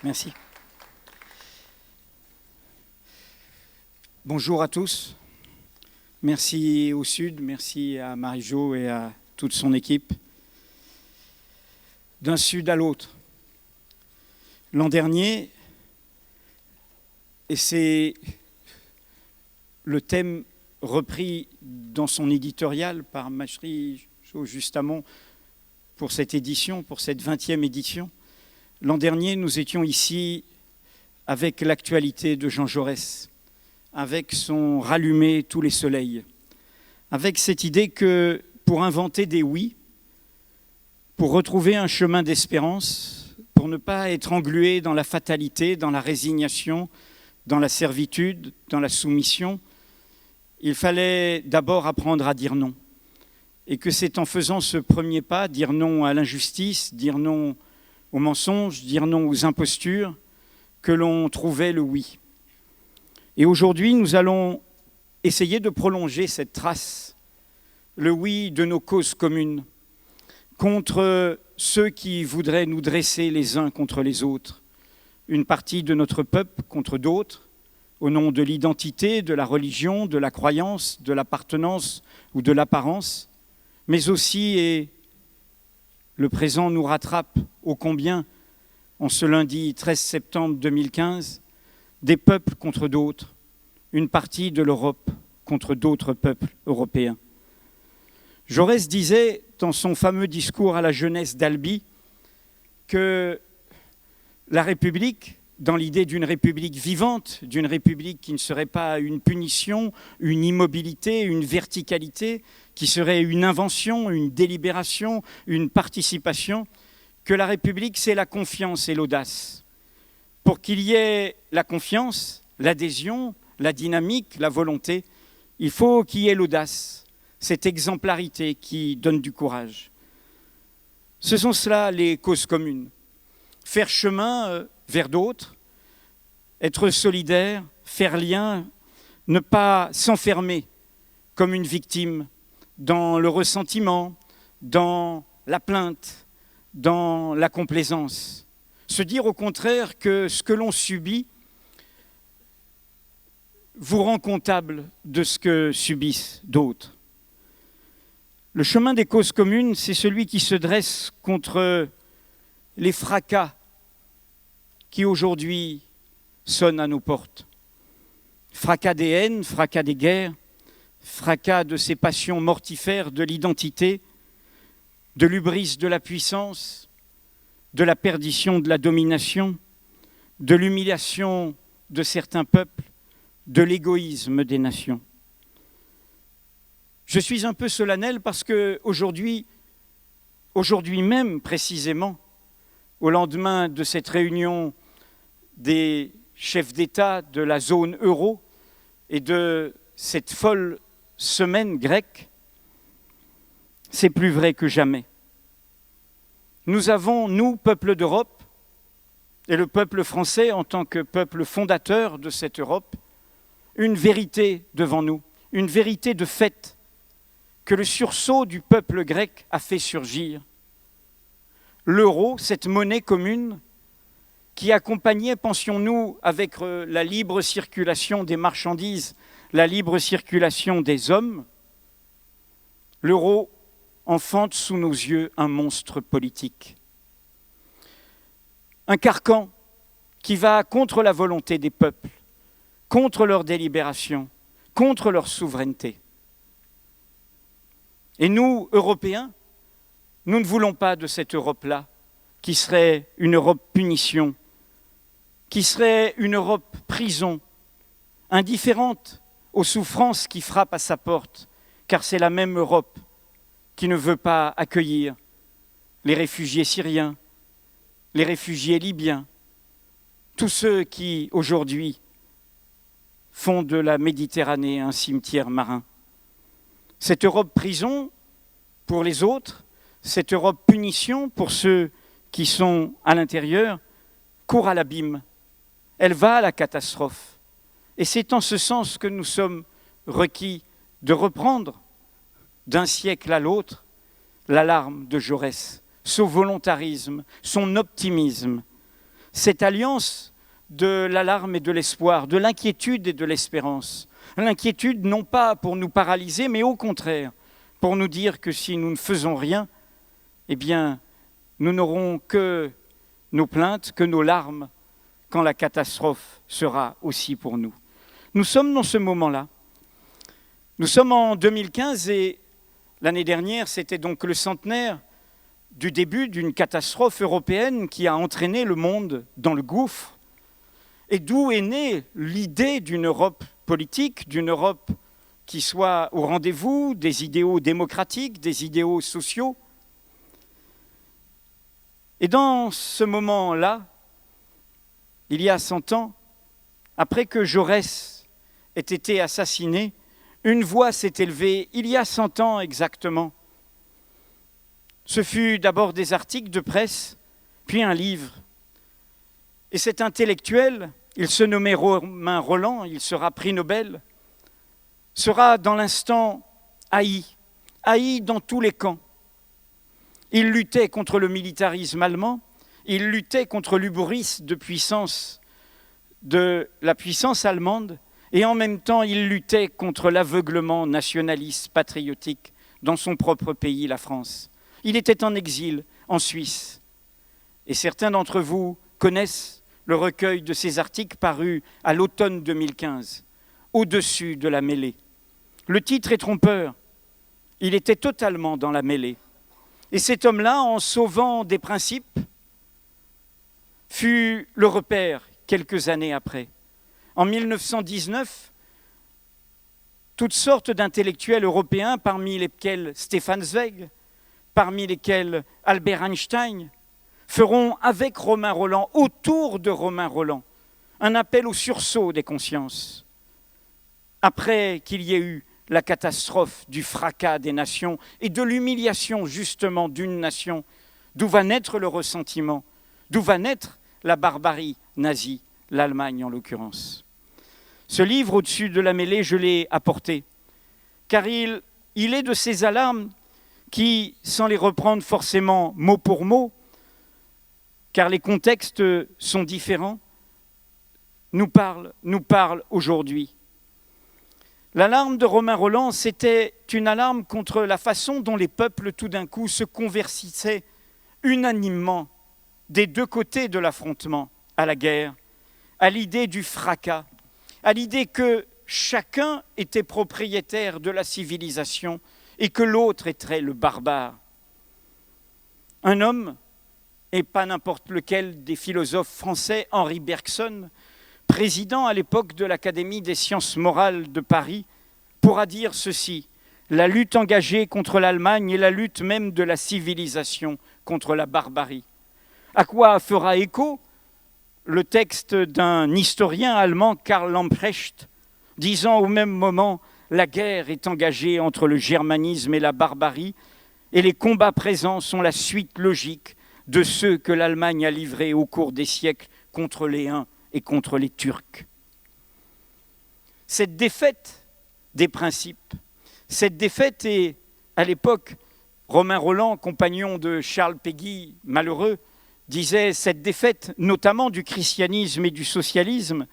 Merci. Bonjour à tous. Merci au Sud, merci à Marie-Jo et à toute son équipe. D'un Sud à l'autre. L'an dernier, et c'est le thème repris dans son éditorial par Marie-Jo justement pour cette édition, pour cette 20e édition. L'an dernier, nous étions ici avec l'actualité de Jean Jaurès, avec son « rallumer tous les soleils », avec cette idée que pour inventer des oui, pour retrouver un chemin d'espérance, pour ne pas être englué dans la fatalité, dans la résignation, dans la servitude, dans la soumission, il fallait d'abord apprendre à dire non. Et que c'est en faisant ce premier pas, dire non à l'injustice, dire non aux mensonges, dire non aux impostures, que l'on trouvait le oui. Et aujourd'hui, nous allons essayer de prolonger cette trace, le oui de nos causes communes, contre ceux qui voudraient nous dresser les uns contre les autres, une partie de notre peuple contre d'autres, au nom de l'identité, de la religion, de la croyance, de l'appartenance ou de l'apparence, mais aussi, et le présent nous rattrape ô combien, en ce lundi 13 septembre 2015, des peuples contre d'autres, une partie de l'Europe contre d'autres peuples européens. Jaurès disait dans son fameux discours à la jeunesse d'Albi que la République, dans l'idée d'une République vivante, d'une République qui ne serait pas une punition, une immobilité, une verticalité, qui serait une invention, une délibération, une participation, que la République, c'est la confiance et l'audace. Pour qu'il y ait la confiance, l'adhésion, la dynamique, la volonté, il faut qu'il y ait l'audace, cette exemplarité qui donne du courage. Ce sont cela les causes communes. Faire chemin vers d'autres, être solidaire, faire lien, ne pas s'enfermer comme une victime dans le ressentiment, dans la plainte, dans la complaisance. Se dire au contraire que ce que l'on subit vous rend comptable de ce que subissent d'autres. Le chemin des causes communes, c'est celui qui se dresse contre les fracas qui aujourd'hui sonnent à nos portes. Fracas des haines, fracas des guerres, fracas de ces passions mortifères de l'identité, de l'hubris de la puissance, de la perdition de la domination, de l'humiliation de certains peuples, de l'égoïsme des nations. Je suis un peu solennel parce qu'aujourd'hui même précisément, au lendemain de cette réunion des chefs d'État de la zone euro et de cette folle semaine grecque, c'est plus vrai que jamais. Nous avons, nous, peuple d'Europe, et le peuple français en tant que peuple fondateur de cette Europe, une vérité devant nous, une vérité de fait que le sursaut du peuple grec a fait surgir. L'euro, cette monnaie commune qui accompagnait, pensions-nous, avec la libre circulation des marchandises, la libre circulation des hommes, l'euro enfante sous nos yeux un monstre politique. Un carcan qui va contre la volonté des peuples, contre leur délibération, contre leur souveraineté. Et nous, Européens, nous ne voulons pas de cette Europe-là, qui serait une Europe punition, qui serait une Europe prison, indifférente aux souffrances qui frappent à sa porte, car c'est la même Europe qui ne veut pas accueillir les réfugiés syriens, les réfugiés libyens, tous ceux qui, aujourd'hui, font de la Méditerranée un cimetière marin. Cette Europe prison pour les autres, cette Europe punition pour ceux qui sont à l'intérieur, court à l'abîme. Elle va à la catastrophe. Et c'est en ce sens que nous sommes requis de reprendre d'un siècle à l'autre l'alarme de Jaurès, son volontarisme, son optimisme, cette alliance de l'alarme et de l'espoir, de l'inquiétude et de l'espérance. L'inquiétude non pas pour nous paralyser, mais au contraire, pour nous dire que si nous ne faisons rien, eh bien, nous n'aurons que nos plaintes, que nos larmes, quand la catastrophe sera aussi pour nous. Nous sommes dans ce moment-là. Nous sommes en 2015 et l'année dernière, c'était donc le centenaire du début d'une catastrophe européenne qui a entraîné le monde dans le gouffre, et d'où est née l'idée d'une Europe politique, d'une Europe qui soit au rendez-vous des idéaux démocratiques, des idéaux sociaux. Et dans ce moment-là, il y a 100 ans, après que Jaurès ait été assassiné, une voix s'est élevée, il y a 100 ans exactement. Ce fut d'abord des articles de presse, puis un livre. Et cet intellectuel, il se nommait Romain Rolland, il sera prix Nobel, sera dans l'instant haï dans tous les camps. Il luttait contre le militarisme allemand, il luttait contre l'hubris de la puissance allemande, et en même temps, il luttait contre l'aveuglement nationaliste, patriotique dans son propre pays, la France. Il était en exil en Suisse. Et certains d'entre vous connaissent le recueil de ses articles parus à l'automne 2015, Au-dessus de la mêlée. Le titre est trompeur. Il était totalement dans la mêlée. Et cet homme-là, en sauvant des principes, fut le repère quelques années après. En 1919, toutes sortes d'intellectuels européens, parmi lesquels Stefan Zweig, parmi lesquels Albert Einstein, feront avec Romain Rolland, autour de Romain Rolland, un appel au sursaut des consciences. Après qu'il y ait eu la catastrophe du fracas des nations et de l'humiliation justement d'une nation, d'où va naître le ressentiment, d'où va naître la barbarie nazie, l'Allemagne en l'occurrence. Ce livre, Au-dessus de la mêlée, je l'ai apporté, car il est de ces alarmes qui, sans les reprendre forcément mot pour mot, car les contextes sont différents, nous parlent aujourd'hui. L'alarme de Romain Rolland, c'était une alarme contre la façon dont les peuples tout d'un coup se convertissaient unanimement des deux côtés de l'affrontement, à la guerre, à l'idée du fracas, à l'idée que chacun était propriétaire de la civilisation et que l'autre était le barbare. Un homme, et pas n'importe lequel des philosophes français, Henri Bergson, président à l'époque de l'Académie des sciences morales de Paris, pourra dire ceci: la lutte engagée contre l'Allemagne est la lutte même de la civilisation contre la barbarie. À quoi fera écho le texte d'un historien allemand, Karl Lamprecht, disant au même moment « La guerre est engagée entre le germanisme et la barbarie, et les combats présents sont la suite logique de ceux que l'Allemagne a livrés au cours des siècles contre les Huns et contre les Turcs. » Cette défaite des principes, cette défaite est, à l'époque, Romain Rolland, compagnon de Charles Péguy, malheureux, disait cette défaite, notamment du christianisme et du socialisme,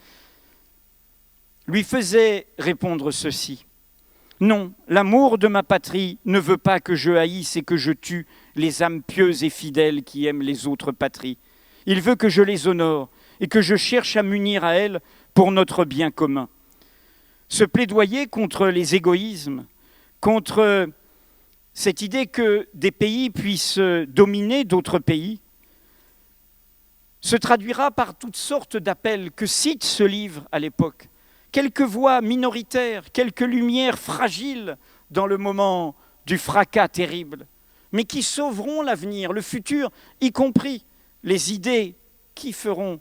lui faisait répondre ceci: non, l'amour de ma patrie ne veut pas que je haïsse et que je tue les âmes pieuses et fidèles qui aiment les autres patries. Il veut que je les honore et que je cherche à m'unir à elles pour notre bien commun. Ce plaidoyer contre les égoïsmes, contre cette idée que des pays puissent dominer d'autres pays, se traduira par toutes sortes d'appels que cite ce livre à l'époque. Quelques voix minoritaires, quelques lumières fragiles dans le moment du fracas terrible, mais qui sauveront l'avenir, le futur, y compris les idées qui feront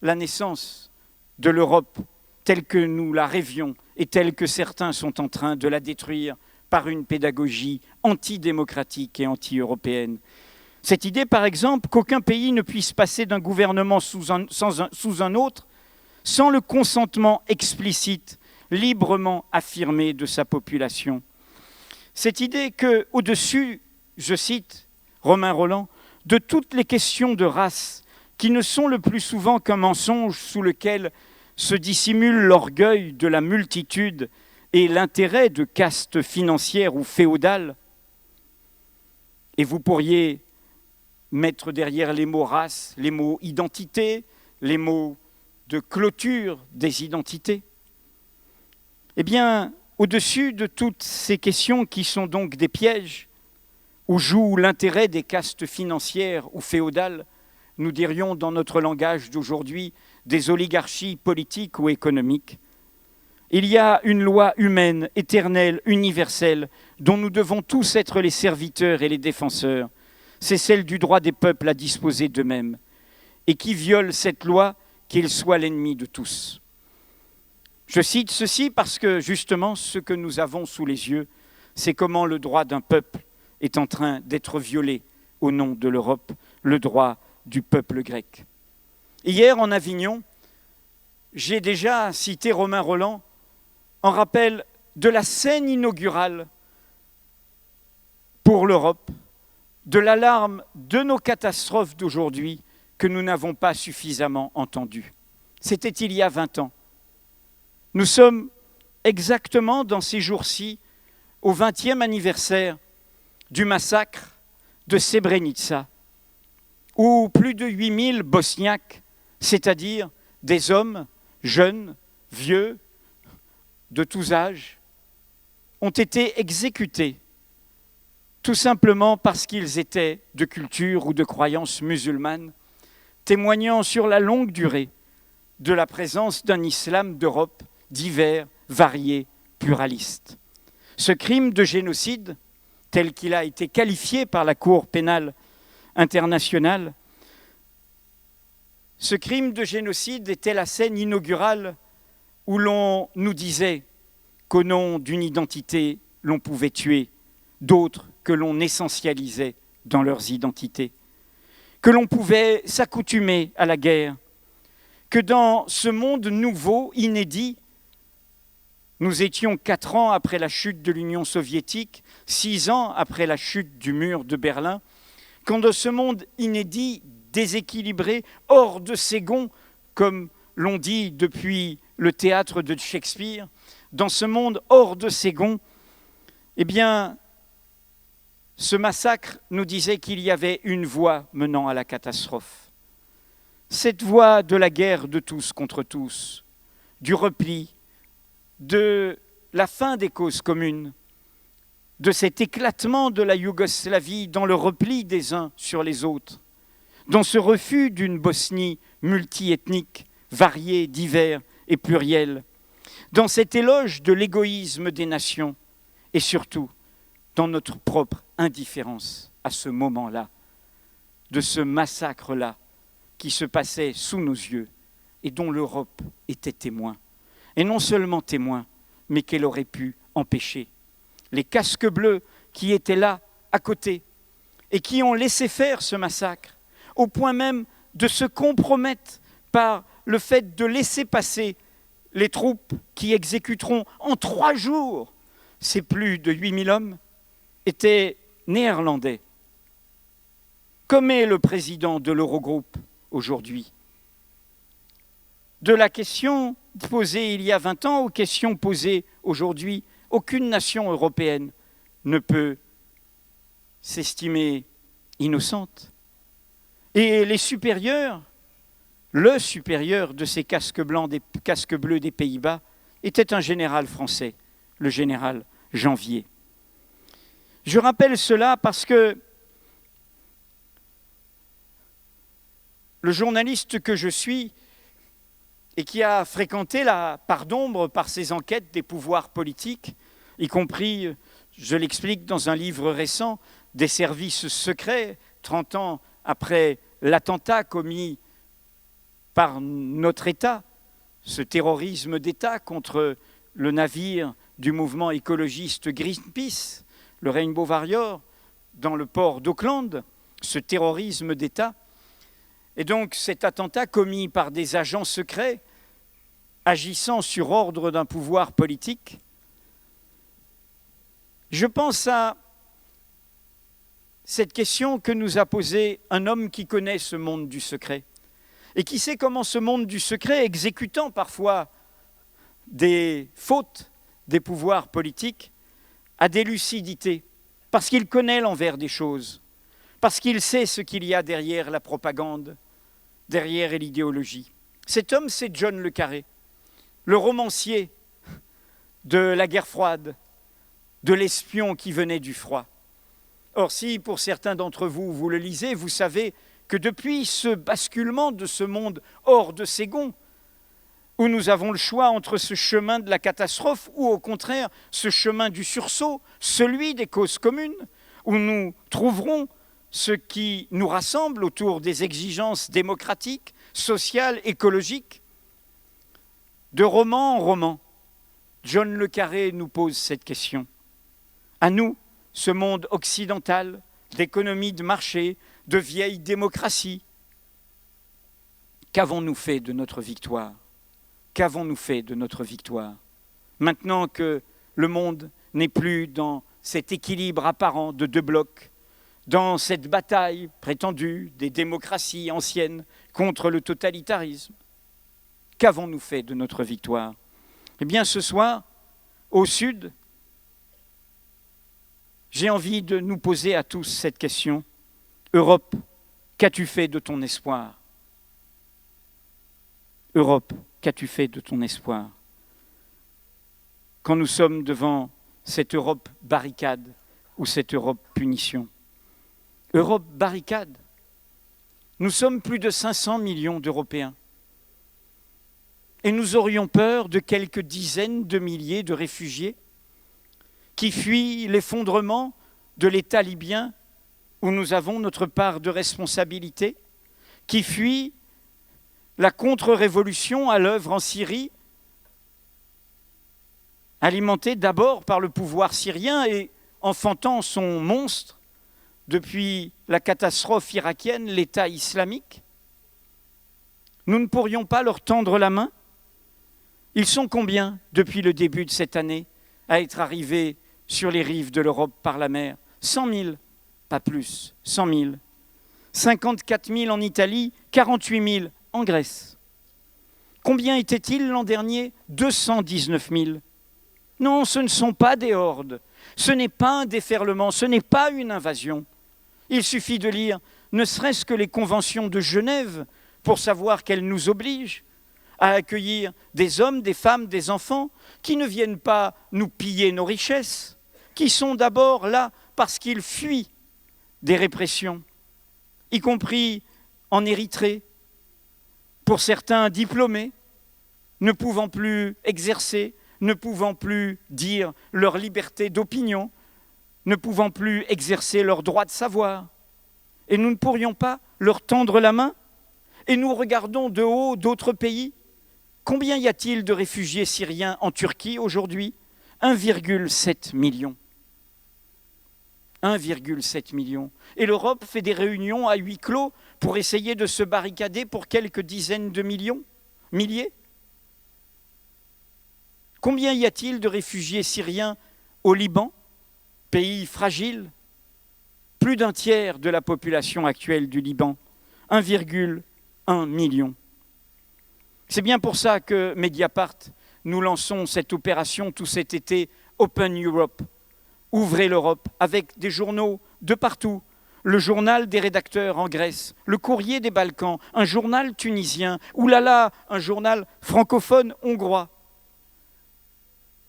la naissance de l'Europe telle que nous la rêvions et telle que certains sont en train de la détruire par une pédagogie antidémocratique et anti-européenne. Cette idée, par exemple, qu'aucun pays ne puisse passer d'un gouvernement sous un autre sans le consentement explicite, librement affirmé de sa population. Cette idée que, au-dessus, je cite Romain Rolland, de toutes les questions de race qui ne sont le plus souvent qu'un mensonge sous lequel se dissimule l'orgueil de la multitude et l'intérêt de castes financières ou féodales. Et vous pourriez mettre derrière les mots race, les mots identité, les mots de clôture des identités. Eh bien, au-dessus de toutes ces questions qui sont donc des pièges, où joue l'intérêt des castes financières ou féodales, nous dirions dans notre langage d'aujourd'hui des oligarchies politiques ou économiques, il y a une loi humaine, éternelle, universelle, dont nous devons tous être les serviteurs et les défenseurs. C'est celle du droit des peuples à disposer d'eux-mêmes. Et qui viole cette loi, qu'il soit l'ennemi de tous. Je cite ceci parce que justement, ce que nous avons sous les yeux, c'est comment le droit d'un peuple est en train d'être violé au nom de l'Europe, le droit du peuple grec. Hier, en Avignon, j'ai déjà cité Romain Rolland en rappel de la scène inaugurale pour l'Europe, de l'alarme de nos catastrophes d'aujourd'hui que nous n'avons pas suffisamment entendues. C'était il y a 20 ans. Nous sommes exactement dans ces jours-ci au 20e anniversaire du massacre de Srebrenica, où plus de 8000 Bosniaques, c'est-à-dire des hommes jeunes, vieux, de tous âges, ont été exécutés, tout simplement parce qu'ils étaient de culture ou de croyance musulmane, témoignant sur la longue durée de la présence d'un islam d'Europe divers, varié, pluraliste. Ce crime de génocide, tel qu'il a été qualifié par la Cour pénale internationale, ce crime de génocide était la scène inaugurale où l'on nous disait qu'au nom d'une identité, l'on pouvait tuer d'autres que l'on essentialisait dans leurs identités, que l'on pouvait s'accoutumer à la guerre, que dans ce monde nouveau, inédit, nous étions 4 ans après la chute de l'Union soviétique, 6 ans après la chute du mur de Berlin, quand dans ce monde inédit, déséquilibré, hors de ses gonds, comme l'on dit depuis le théâtre de Shakespeare, dans ce monde hors de ses gonds, eh bien, ce massacre nous disait qu'il y avait une voie menant à la catastrophe. Cette voie de la guerre de tous contre tous, du repli, de la fin des causes communes, de cet éclatement de la Yougoslavie dans le repli des uns sur les autres, dans ce refus d'une Bosnie multiethnique, variée, divers et plurielle, dans cet éloge de l'égoïsme des nations et surtout dans notre propre indifférence à ce moment-là, de ce massacre-là qui se passait sous nos yeux et dont l'Europe était témoin. Et non seulement témoin, mais qu'elle aurait pu empêcher. Les casques bleus qui étaient là, à côté, et qui ont laissé faire ce massacre, au point même de se compromettre par le fait de laisser passer les troupes qui exécuteront en 3 jours ces plus de 8000 hommes, étaient néerlandais. Comme est le président de l'Eurogroupe aujourd'hui. De la question posée il y a 20 ans aux questions posées aujourd'hui, aucune nation européenne ne peut s'estimer innocente. Et les supérieurs, le supérieur de ces casques bleus des Pays-Bas, était un général français, le général Janvier. Je rappelle cela parce que le journaliste que je suis et qui a fréquenté la part d'ombre par ses enquêtes des pouvoirs politiques, y compris, je l'explique dans un livre récent, des services secrets, 30 ans après l'attentat commis par notre État, ce terrorisme d'État contre le navire du mouvement écologiste Greenpeace, le Rainbow Warrior, dans le port d'Auckland, ce terrorisme d'État. Et donc cet attentat commis par des agents secrets agissant sur ordre d'un pouvoir politique, je pense à cette question que nous a posée un homme qui connaît ce monde du secret, et qui sait comment ce monde du secret, exécutant parfois des fautes des pouvoirs politiques, a des lucidités, parce qu'il connaît l'envers des choses, parce qu'il sait ce qu'il y a derrière la propagande, derrière l'idéologie. Cet homme, c'est John le Carré, le romancier de la guerre froide, de l'espion qui venait du froid. Or, si pour certains d'entre vous, vous le lisez, vous savez que depuis ce basculement de ce monde hors de ses gonds, où nous avons le choix entre ce chemin de la catastrophe ou au contraire ce chemin du sursaut, celui des causes communes, où nous trouverons ce qui nous rassemble autour des exigences démocratiques, sociales, écologiques. De roman en roman, John le Carré nous pose cette question. À nous, ce monde occidental, d'économie de marché, de vieille démocratie, qu'avons-nous fait de notre victoire ? Qu'avons-nous fait de notre victoire ? Maintenant que le monde n'est plus dans cet équilibre apparent de deux blocs, dans cette bataille prétendue des démocraties anciennes contre le totalitarisme, qu'avons-nous fait de notre victoire ? Eh bien, ce soir, au Sud, j'ai envie de nous poser à tous cette question. Europe, qu'as-tu fait de ton espoir ? Europe, qu'as-tu fait de ton espoir ? Quand nous sommes devant cette Europe barricade ou cette Europe punition. Europe barricade. Nous sommes plus de 500 millions d'Européens. Et nous aurions peur de quelques dizaines de milliers de réfugiés qui fuient l'effondrement de l'État libyen où nous avons notre part de responsabilité, qui fuient la contre-révolution à l'œuvre en Syrie, alimentée d'abord par le pouvoir syrien et enfantant son monstre depuis la catastrophe irakienne, l'État islamique. Nous ne pourrions pas leur tendre la main ? Ils sont combien depuis le début de cette année à être arrivés sur les rives de l'Europe par la mer ? 100 000, pas plus, 100 000. 54 000 en Italie, 48 000 en Grèce. Combien étaient-ils l'an dernier ? 219 000. Non, ce ne sont pas des hordes, ce n'est pas un déferlement, ce n'est pas une invasion. Il suffit de lire ne serait-ce que les conventions de Genève pour savoir qu'elles nous obligent à accueillir des hommes, des femmes, des enfants qui ne viennent pas nous piller nos richesses, qui sont d'abord là parce qu'ils fuient des répressions, y compris en Érythrée, pour certains diplômés, ne pouvant plus exercer, ne pouvant plus dire leur liberté d'opinion, ne pouvant plus exercer leur droit de savoir. Et nous ne pourrions pas leur tendre la main ? Et nous regardons de haut d'autres pays. Combien y a-t-il de réfugiés syriens en Turquie aujourd'hui ? 1,7 million. 1,7 million. Et l'Europe fait des réunions à huis clos pour essayer de se barricader pour quelques dizaines de milliers. Combien y a-t-il de réfugiés syriens au Liban, pays fragile ? Plus d'un tiers de la population actuelle du Liban, 1,1 million. C'est bien pour ça que Mediapart, nous lançons cette opération tout cet été, Open Europe, Ouvrez l'Europe, avec des journaux de partout. Le journal des rédacteurs en Grèce, le Courrier des Balkans, un journal tunisien, oulala, un journal francophone hongrois.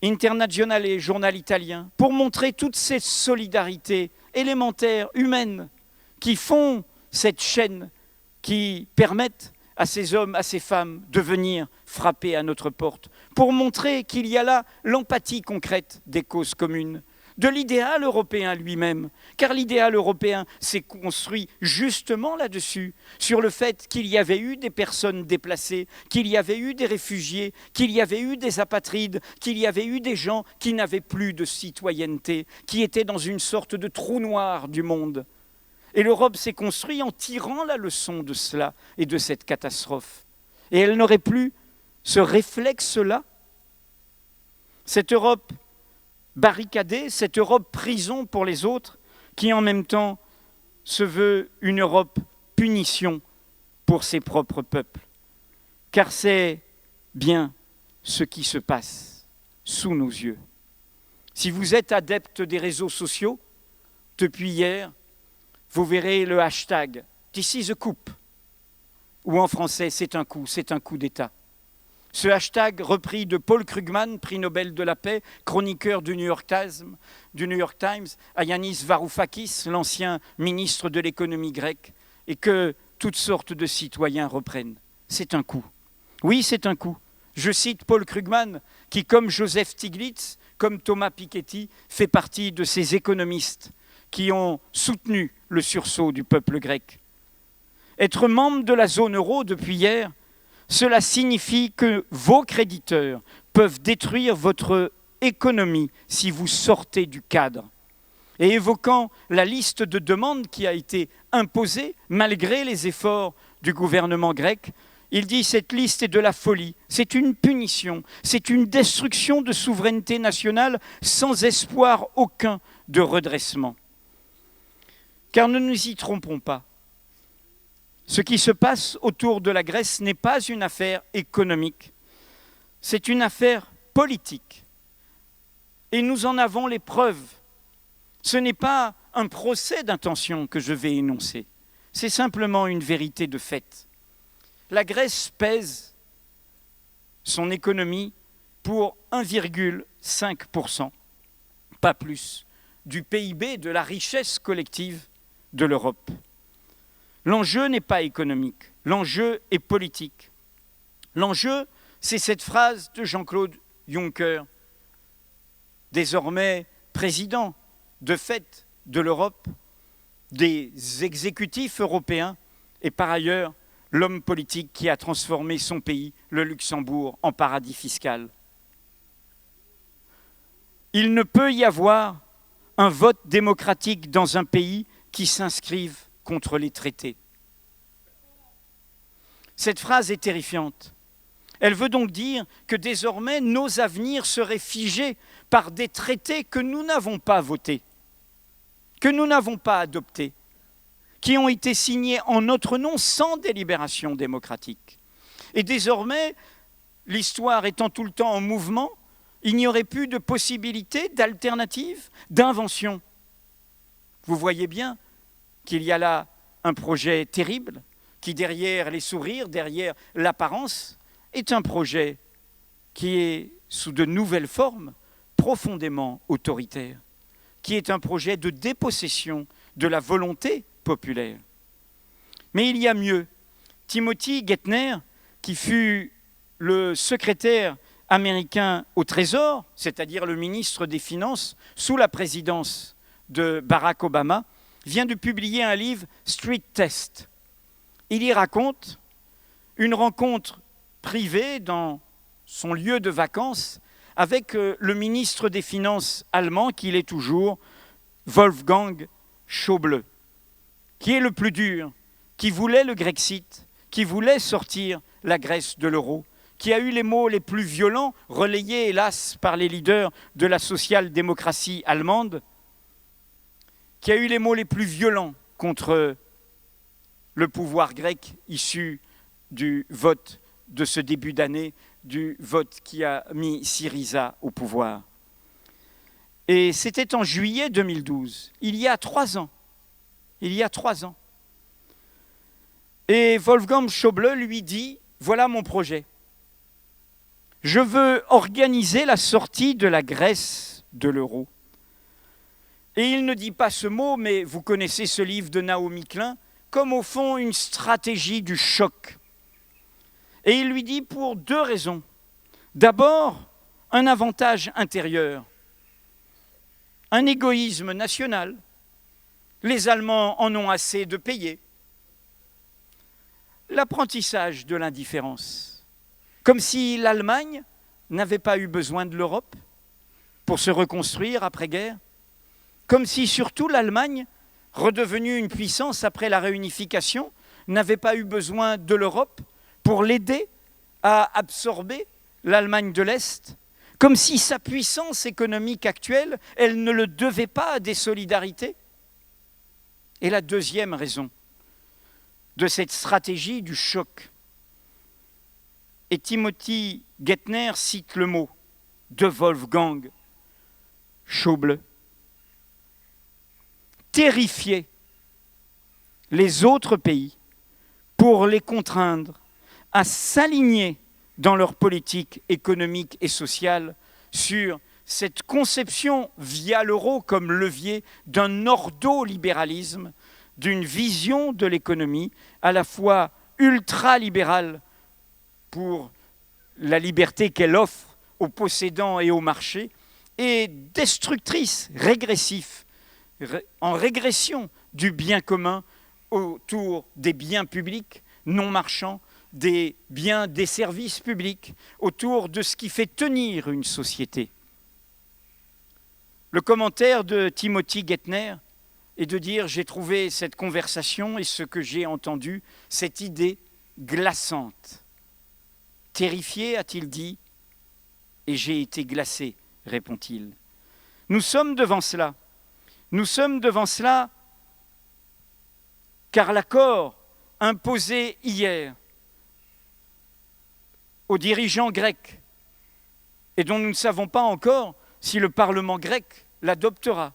Internazionale, journal italien, pour montrer toutes ces solidarités élémentaires, humaines, qui font cette chaîne, qui permettent à ces hommes, à ces femmes de venir frapper à notre porte, pour montrer qu'il y a là l'empathie concrète des causes communes, de l'idéal européen lui-même, car l'idéal européen s'est construit justement là-dessus, sur le fait qu'il y avait eu des personnes déplacées, qu'il y avait eu des réfugiés, qu'il y avait eu des apatrides, qu'il y avait eu des gens qui n'avaient plus de citoyenneté, qui étaient dans une sorte de trou noir du monde. Et l'Europe s'est construite en tirant la leçon de cela et de cette catastrophe. Et elle n'aurait plus ce réflexe-là, cette Europe barricadée, cette Europe prison pour les autres, qui en même temps se veut une Europe punition pour ses propres peuples. Car c'est bien ce qui se passe sous nos yeux. Si vous êtes adepte des réseaux sociaux, depuis hier, vous verrez le hashtag « This is a coup » ou en français « c'est un coup d'État ». Ce hashtag repris de Paul Krugman, prix Nobel de la paix, chroniqueur du New York Times, à Yanis Varoufakis, l'ancien ministre de l'économie grecque, et que toutes sortes de citoyens reprennent. C'est un coup. Oui, c'est un coup. Je cite Paul Krugman, qui, comme Joseph Stiglitz, comme Thomas Piketty, fait partie de ces économistes qui ont soutenu le sursaut du peuple grec. Être membre de la zone euro depuis hier, cela signifie que vos créditeurs peuvent détruire votre économie si vous sortez du cadre. Et évoquant la liste de demandes qui a été imposée malgré les efforts du gouvernement grec, il dit « cette liste est de la folie, c'est une punition, c'est une destruction de souveraineté nationale sans espoir aucun de redressement ». Car ne nous y trompons pas. Ce qui se passe autour de la Grèce n'est pas une affaire économique, c'est une affaire politique. Et nous en avons les preuves. Ce n'est pas un procès d'intention que je vais énoncer, c'est simplement une vérité de fait. La Grèce pèse son économie pour 1,5%, pas plus, du PIB, de la richesse collective de l'Europe. L'enjeu n'est pas économique, l'enjeu est politique. L'enjeu, c'est cette phrase de Jean-Claude Juncker, désormais président de fait de l'Europe, des exécutifs européens et par ailleurs l'homme politique qui a transformé son pays, le Luxembourg, en paradis fiscal. Il ne peut y avoir un vote démocratique dans un pays qui s'inscrive contre les traités. Cette phrase est terrifiante. Elle veut donc dire que désormais nos avenirs seraient figés par des traités que nous n'avons pas votés, que nous n'avons pas adoptés, qui ont été signés en notre nom sans délibération démocratique. Et désormais, l'histoire étant tout le temps en mouvement, il n'y aurait plus de possibilité d'alternative, d'invention. Vous voyez bien qu'il y a là un projet terrible qui, derrière les sourires, derrière l'apparence, est un projet qui est, sous de nouvelles formes, profondément autoritaire, qui est un projet de dépossession de la volonté populaire. Mais il y a mieux. Timothy Geithner, qui fut le secrétaire américain au Trésor, c'est-à-dire le ministre des Finances, sous la présidence de Barack Obama, vient de publier un livre « Street Test ». Il y raconte une rencontre privée dans son lieu de vacances avec le ministre des Finances allemand, qu'il est toujours, Wolfgang Schäuble, qui est le plus dur, qui voulait le Grexit, qui voulait sortir la Grèce de l'euro, qui a eu les mots les plus violents, relayés hélas par les leaders de la social-démocratie allemande, qui a eu les mots les plus violents contre le pouvoir grec issu du vote de ce début d'année, du vote qui a mis Syriza au pouvoir. Et c'était en juillet 2012, il y a 3 ans. Il y a 3 ans. Et Wolfgang Schäuble lui dit, voilà mon projet. Je veux organiser la sortie de la Grèce de l'euro. Et il ne dit pas ce mot, mais vous connaissez ce livre de Naomi Klein, comme au fond une stratégie du choc. Et il lui dit pour 2 raisons. D'abord, un avantage intérieur, un égoïsme national. Les Allemands en ont assez de payer. L'apprentissage de l'indifférence. Comme si l'Allemagne n'avait pas eu besoin de l'Europe pour se reconstruire après-guerre. Comme si surtout l'Allemagne, redevenue une puissance après la réunification, n'avait pas eu besoin de l'Europe pour l'aider à absorber l'Allemagne de l'Est. Comme si sa puissance économique actuelle, elle ne le devait pas à des solidarités. Et la deuxième raison, de cette stratégie du choc. Et Timothy Geithner cite le mot de Wolfgang Schäuble. Terrifier les autres pays pour les contraindre à s'aligner dans leur politique économique et sociale sur cette conception via l'euro comme levier d'un ordolibéralisme, d'une vision de l'économie à la fois ultralibérale pour la liberté qu'elle offre aux possédants et aux marchés, et destructrice, régressif, en régression du bien commun autour des biens publics non marchands, des biens, des services publics, autour de ce qui fait tenir une société. Le commentaire de Timothy Geithner est de dire « J'ai trouvé cette conversation et ce que j'ai entendu, cette idée glaçante. » Terrifié, a-t-il dit, et j'ai été glacé, répond-il. Nous sommes devant cela. Nous sommes devant cela car l'accord imposé hier aux dirigeants grecs et dont nous ne savons pas encore si le Parlement grec l'adoptera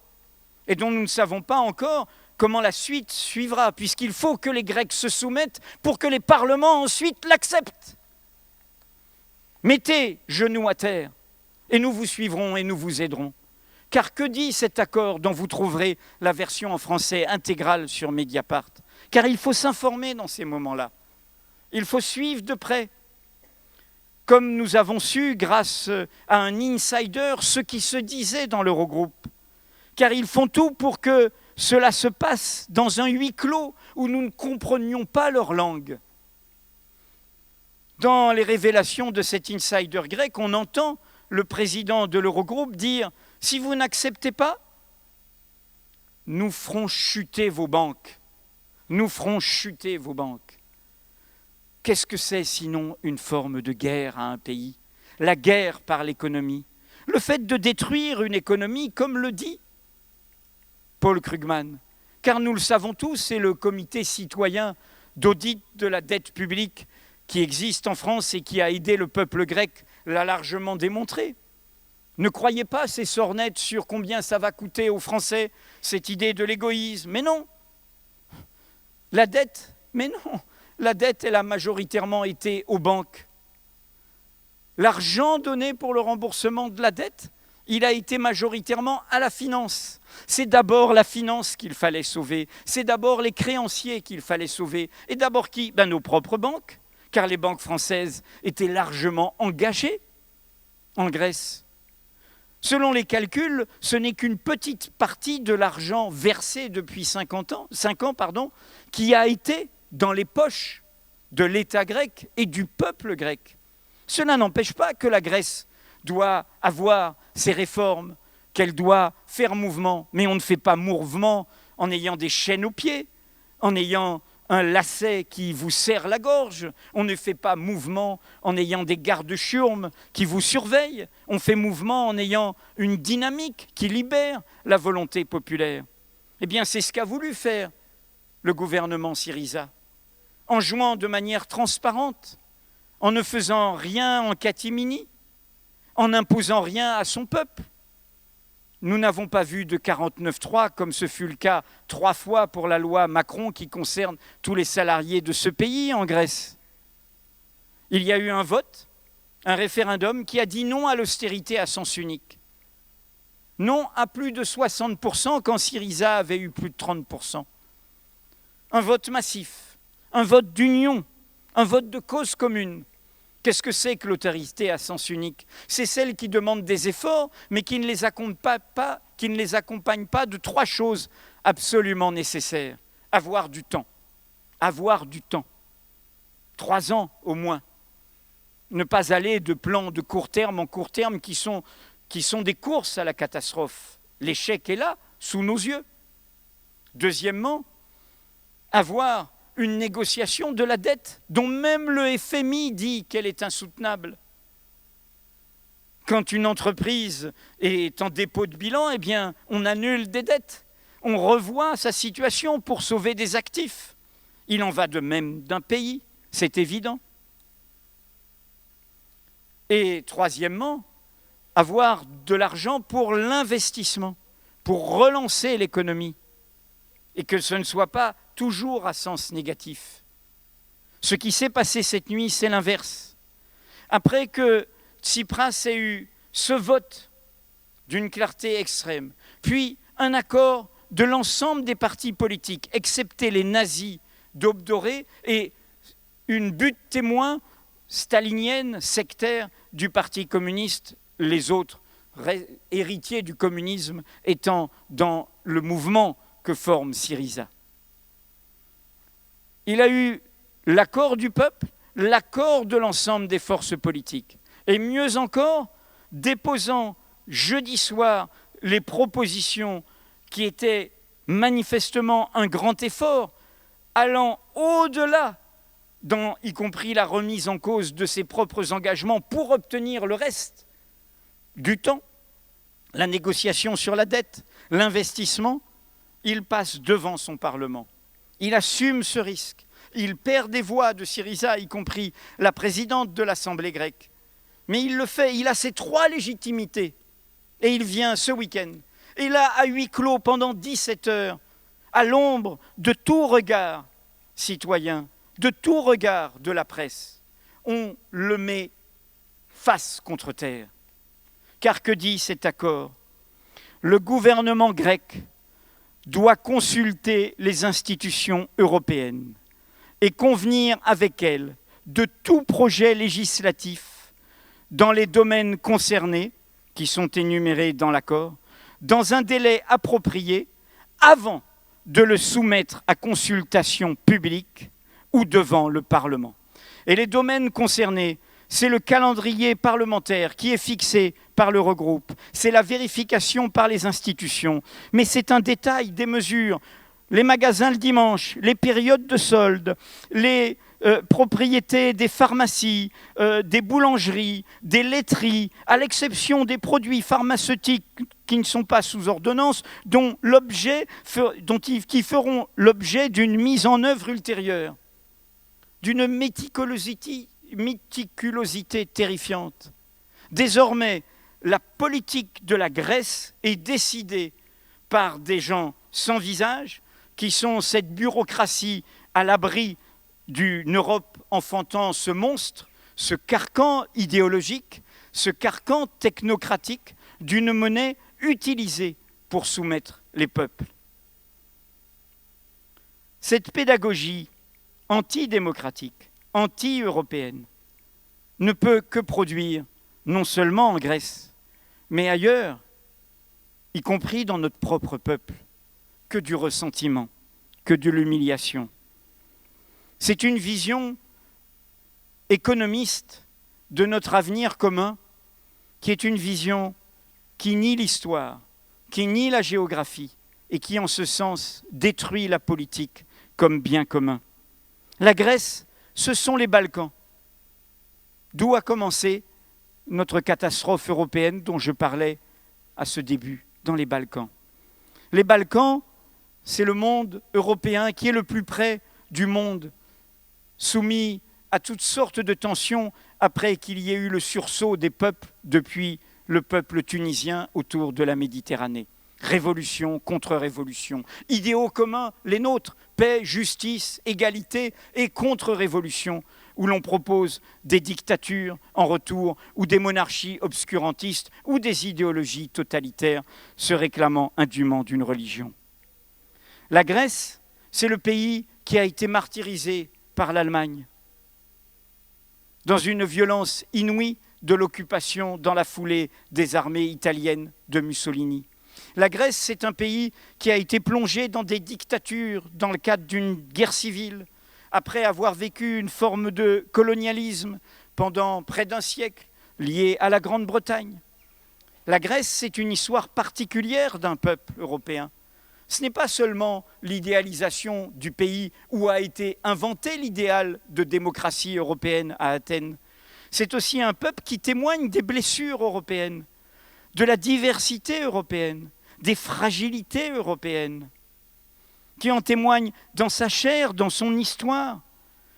et dont nous ne savons pas encore comment la suite suivra, puisqu'il faut que les Grecs se soumettent pour que les parlements ensuite l'acceptent. Mettez genoux à terre et nous vous suivrons et nous vous aiderons. Car que dit cet accord dont vous trouverez la version en français intégrale sur Mediapart? Car il faut s'informer dans ces moments-là. Il faut suivre de près. Comme nous avons su, grâce à un insider, ce qui se disait dans l'Eurogroupe. Car ils font tout pour que cela se passe dans un huis clos où nous ne comprenions pas leur langue. Dans les révélations de cet insider grec, on entend le président de l'Eurogroupe dire « Si vous n'acceptez pas, nous ferons chuter vos banques. Nous ferons chuter vos banques. » Qu'est-ce que c'est sinon une forme de guerre à un pays? La guerre par l'économie. Le fait de détruire une économie, comme le dit Paul Krugman. Car nous le savons tous, c'est le comité citoyen d'audit de la dette publique qui existe en France et qui a aidé le peuple grec, l'a largement démontré. Ne croyez pas ces sornettes sur combien ça va coûter aux Français, cette idée de l'égoïsme. Mais non. La dette, mais non. La dette, elle a majoritairement été aux banques. L'argent donné pour le remboursement de la dette, il a été majoritairement à la finance. C'est d'abord la finance qu'il fallait sauver. C'est d'abord les créanciers qu'il fallait sauver. Et d'abord qui? Nos propres banques, car les banques françaises étaient largement engagées en Grèce. Selon les calculs, ce n'est qu'une petite partie de l'argent versé depuis 5 ans, qui a été dans les poches de l'État grec et du peuple grec. Cela n'empêche pas que la Grèce doit avoir ses réformes, qu'elle doit faire mouvement, mais on ne fait pas mouvement en ayant des chaînes aux pieds, en ayant un lacet qui vous serre la gorge, on ne fait pas mouvement en ayant des gardes-chiourmes qui vous surveillent, on fait mouvement en ayant une dynamique qui libère la volonté populaire. Eh bien, c'est ce qu'a voulu faire le gouvernement Syriza, en jouant de manière transparente, en ne faisant rien en catimini, en n'imposant rien à son peuple. Nous n'avons pas vu de 49.3, comme ce fut le cas 3 fois pour la loi Macron qui concerne tous les salariés de ce pays en Grèce. Il y a eu un vote, un référendum qui a dit non à l'austérité à sens unique. Non à plus de 60% quand Syriza avait eu plus de 30%. Un vote massif, un vote d'union, un vote de cause commune. Qu'est-ce que c'est que l'autorité à sens unique? C'est celle qui demande des efforts, mais qui ne les accompagne pas de 3 choses absolument nécessaires. Avoir du temps. Avoir du temps. 3 ans au moins. Ne pas aller de plans de court terme en court terme qui sont des courses à la catastrophe. L'échec est là, sous nos yeux. Deuxièmement, avoir une négociation de la dette dont même le FMI dit qu'elle est insoutenable. Quand une entreprise est en dépôt de bilan, eh bien, on annule des dettes. On revoit sa situation pour sauver des actifs. Il en va de même d'un pays, c'est évident. Et troisièmement, avoir de l'argent pour l'investissement, pour relancer l'économie, et que ce ne soit pas toujours à sens négatif. Ce qui s'est passé cette nuit, c'est l'inverse. Après que Tsipras ait eu ce vote d'une clarté extrême, puis un accord de l'ensemble des partis politiques, excepté les nazis d'Aube dorée, et une butte témoin stalinienne, sectaire du Parti communiste, les autres héritiers du communisme étant dans le mouvement que forme Syriza. Il a eu l'accord du peuple, l'accord de l'ensemble des forces politiques. Et mieux encore, déposant jeudi soir les propositions qui étaient manifestement un grand effort, allant au-delà, y compris la remise en cause de ses propres engagements pour obtenir le reste du temps, la négociation sur la dette, l'investissement, il passe devant son Parlement. Il assume ce risque. Il perd des voix de Syriza, y compris la présidente de l'Assemblée grecque. Mais il le fait, il a ses 3 légitimités. Et il vient ce week-end. Et là, à huis clos, pendant 17 heures, à l'ombre de tout regard citoyen, de tout regard de la presse, on le met face contre terre. Car que dit cet accord ? Le gouvernement grec doit consulter les institutions européennes et convenir avec elles de tout projet législatif dans les domaines concernés, qui sont énumérés dans l'accord, dans un délai approprié, avant de le soumettre à consultation publique ou devant le Parlement. Et les domaines concernés, c'est le calendrier parlementaire qui est fixé par l'Eurogroupe, c'est la vérification par les institutions, mais c'est un détail des mesures, les magasins le dimanche, les périodes de solde, les propriétés des pharmacies, des boulangeries, des laiteries, à l'exception des produits pharmaceutiques qui ne sont pas sous ordonnance, qui feront l'objet d'une mise en œuvre ultérieure, d'une méticulosité terrifiante. Désormais, la politique de la Grèce est décidée par des gens sans visage, qui sont cette bureaucratie à l'abri d'une Europe enfantant ce monstre, ce carcan idéologique, ce carcan technocratique d'une monnaie utilisée pour soumettre les peuples. Cette pédagogie antidémocratique, anti-européenne, ne peut que produire, non seulement en Grèce, mais ailleurs, y compris dans notre propre peuple, que du ressentiment, que de l'humiliation. C'est une vision économiste de notre avenir commun qui est une vision qui nie l'histoire, qui nie la géographie et qui, en ce sens, détruit la politique comme bien commun. La Grèce, ce sont les Balkans. D'où a commencé notre catastrophe européenne dont je parlais à ce début, dans les Balkans. Les Balkans, c'est le monde européen qui est le plus près du monde, soumis à toutes sortes de tensions après qu'il y ait eu le sursaut des peuples depuis le peuple tunisien autour de la Méditerranée. Révolution, contre-révolution, idéaux communs, les nôtres, paix, justice, égalité et contre-révolution, où l'on propose des dictatures en retour, ou des monarchies obscurantistes, ou des idéologies totalitaires se réclamant indûment d'une religion. La Grèce, c'est le pays qui a été martyrisé par l'Allemagne, dans une violence inouïe de l'occupation dans la foulée des armées italiennes de Mussolini. La Grèce, c'est un pays qui a été plongé dans des dictatures dans le cadre d'une guerre civile, après avoir vécu une forme de colonialisme pendant près d'un siècle, liée à la Grande-Bretagne. La Grèce, c'est une histoire particulière d'un peuple européen. Ce n'est pas seulement l'idéalisation du pays où a été inventé l'idéal de démocratie européenne à Athènes. C'est aussi un peuple qui témoigne des blessures européennes, de la diversité européenne, des fragilités européennes. qui en témoigne dans sa chair, dans son histoire.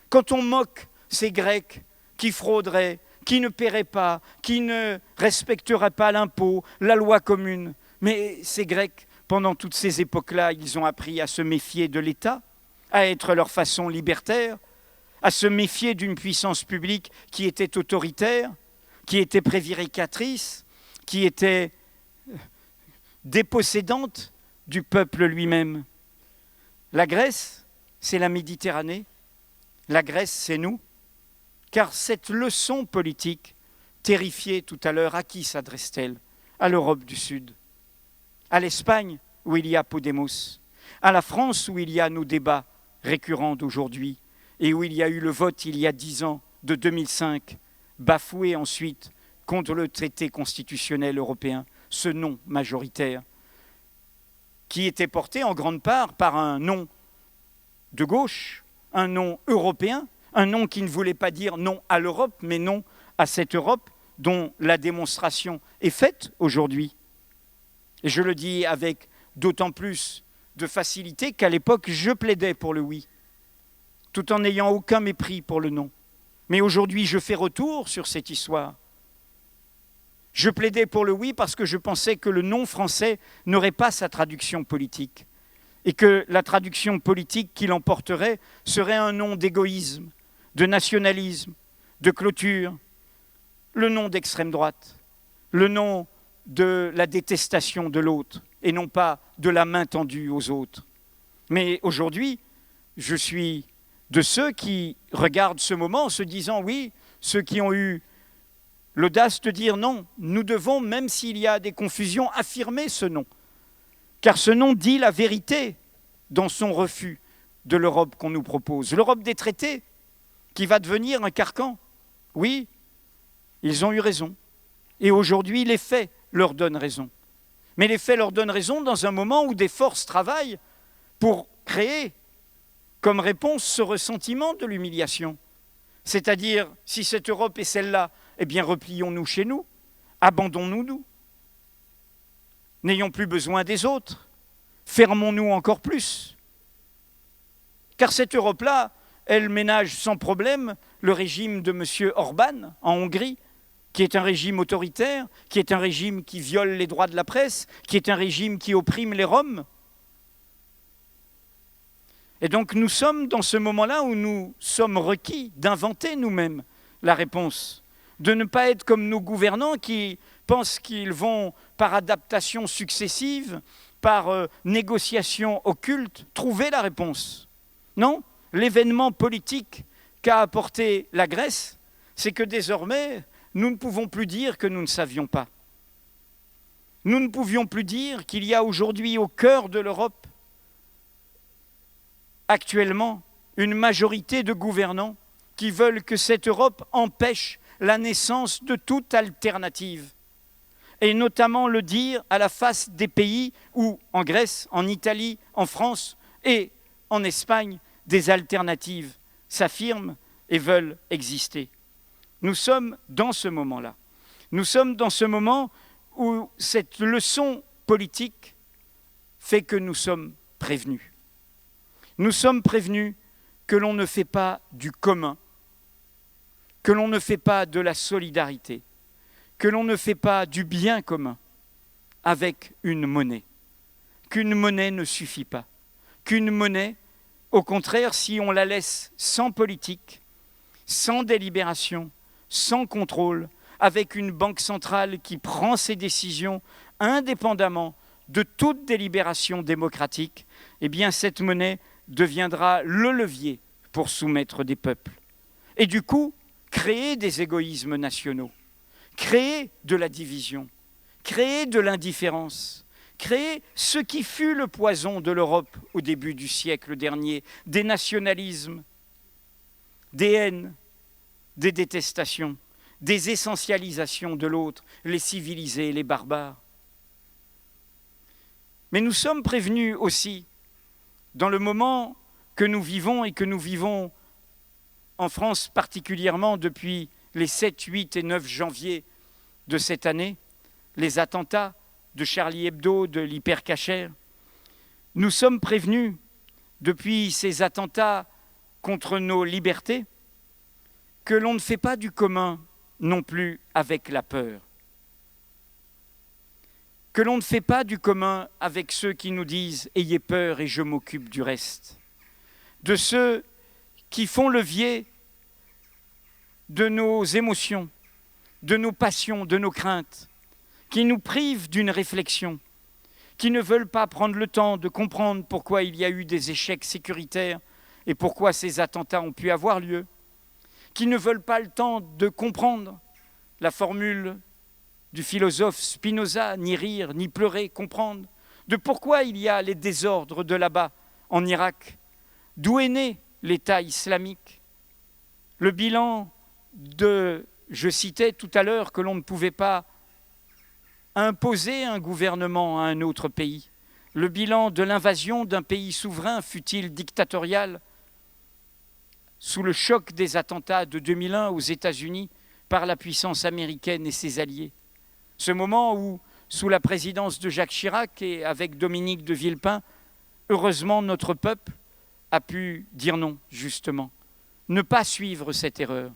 Quand on moque ces Grecs qui frauderaient, qui ne paieraient pas, qui ne respecteraient pas l'impôt, la loi commune. Mais ces Grecs, pendant toutes ces époques-là, ils ont appris à se méfier de l'État, à être leur façon libertaire, à se méfier d'une puissance publique qui était autoritaire, qui était prévaricatrice, qui était dépossédante du peuple lui-même. La Grèce, c'est la Méditerranée. La Grèce, c'est nous. Car cette leçon politique, terrifiée tout à l'heure, à qui s'adresse-t-elle? À l'Europe du Sud, à l'Espagne, où il y a Podemos, à la France, où il y a nos débats récurrents d'aujourd'hui, et où il y a eu le vote il y a 10 ans, de 2005, bafoué ensuite contre le traité constitutionnel européen, ce non majoritaire, qui était porté en grande part par un non de gauche, un non européen, un non qui ne voulait pas dire non à l'Europe, mais non à cette Europe dont la démonstration est faite aujourd'hui. Et je le dis avec d'autant plus de facilité qu'à l'époque, je plaidais pour le oui, tout en n'ayant aucun mépris pour le non. Mais aujourd'hui, je fais retour sur cette histoire. Je plaidais pour le oui parce que je pensais que le non français n'aurait pas sa traduction politique et que la traduction politique qui l'emporterait serait un non d'égoïsme, de nationalisme, de clôture, le non d'extrême droite, le non de la détestation de l'autre et non pas de la main tendue aux autres. Mais aujourd'hui, je suis de ceux qui regardent ce moment en se disant oui, ceux qui ont eu l'audace de dire non, nous devons, même s'il y a des confusions, affirmer ce non. Car ce non dit la vérité dans son refus de l'Europe qu'on nous propose. L'Europe des traités, qui va devenir un carcan. Oui, ils ont eu raison. Et aujourd'hui, les faits leur donnent raison. Mais les faits leur donnent raison dans un moment où des forces travaillent pour créer comme réponse ce ressentiment de l'humiliation. C'est-à-dire, si cette Europe est celle-là, eh bien replions-nous chez nous, abandonnons-nous. N'ayons plus besoin des autres, fermons-nous encore plus. Car cette Europe-là, elle ménage sans problème le régime de M. Orban en Hongrie, qui est un régime autoritaire, qui est un régime qui viole les droits de la presse, qui est un régime qui opprime les Roms. Et donc nous sommes dans ce moment-là où nous sommes requis d'inventer nous-mêmes la réponse, de ne pas être comme nos gouvernants qui pensent qu'ils vont, par adaptation successive, par négociation occulte, trouver la réponse. Non, l'événement politique qu'a apporté la Grèce, c'est que désormais, nous ne pouvons plus dire que nous ne savions pas. Nous ne pouvions plus dire qu'il y a aujourd'hui au cœur de l'Europe, actuellement, une majorité de gouvernants qui veulent que cette Europe empêche la naissance de toute alternative. Et notamment le dire à la face des pays où, en Grèce, en Italie, en France et en Espagne, des alternatives s'affirment et veulent exister. Nous sommes dans ce moment-là. Nous sommes dans ce moment où cette leçon politique fait que nous sommes prévenus. Nous sommes prévenus que l'on ne fait pas du commun, que l'on ne fait pas de la solidarité, que l'on ne fait pas du bien commun avec une monnaie, qu'une monnaie ne suffit pas, qu'une monnaie, au contraire, si on la laisse sans politique, sans délibération, sans contrôle, avec une banque centrale qui prend ses décisions indépendamment de toute délibération démocratique, eh bien cette monnaie deviendra le levier pour soumettre des peuples. Et du coup, créer des égoïsmes nationaux, créer de la division, créer de l'indifférence, créer ce qui fut le poison de l'Europe au début du siècle dernier, des nationalismes, des haines, des détestations, des essentialisations de l'autre, les civilisés, les barbares. Mais nous sommes prévenus aussi, dans le moment que nous vivons et que nous vivons en France particulièrement depuis les 7, 8 et 9 janvier de cette année, les attentats de Charlie Hebdo, de l'Hypercacher, nous sommes prévenus depuis ces attentats contre nos libertés, que l'on ne fait pas du commun non plus avec la peur, que l'on ne fait pas du commun avec ceux qui nous disent « ayez peur et je m'occupe du reste », de ceux qui font levier de nos émotions, de nos passions, de nos craintes, qui nous privent d'une réflexion, qui ne veulent pas prendre le temps de comprendre pourquoi il y a eu des échecs sécuritaires et pourquoi ces attentats ont pu avoir lieu, qui ne veulent pas le temps de comprendre la formule du philosophe Spinoza, ni rire, ni pleurer, comprendre, de pourquoi il y a les désordres de là-bas, en Irak, d'où est né l'État islamique. Le bilan je citais tout à l'heure que l'on ne pouvait pas imposer un gouvernement à un autre pays. Le bilan de l'invasion d'un pays souverain, fût-il dictatorial, sous le choc des attentats de 2001 aux États-Unis par la puissance américaine et ses alliés. Ce moment où, sous la présidence de Jacques Chirac et avec Dominique de Villepin, heureusement notre peuple a pu dire non, justement, ne pas suivre cette erreur.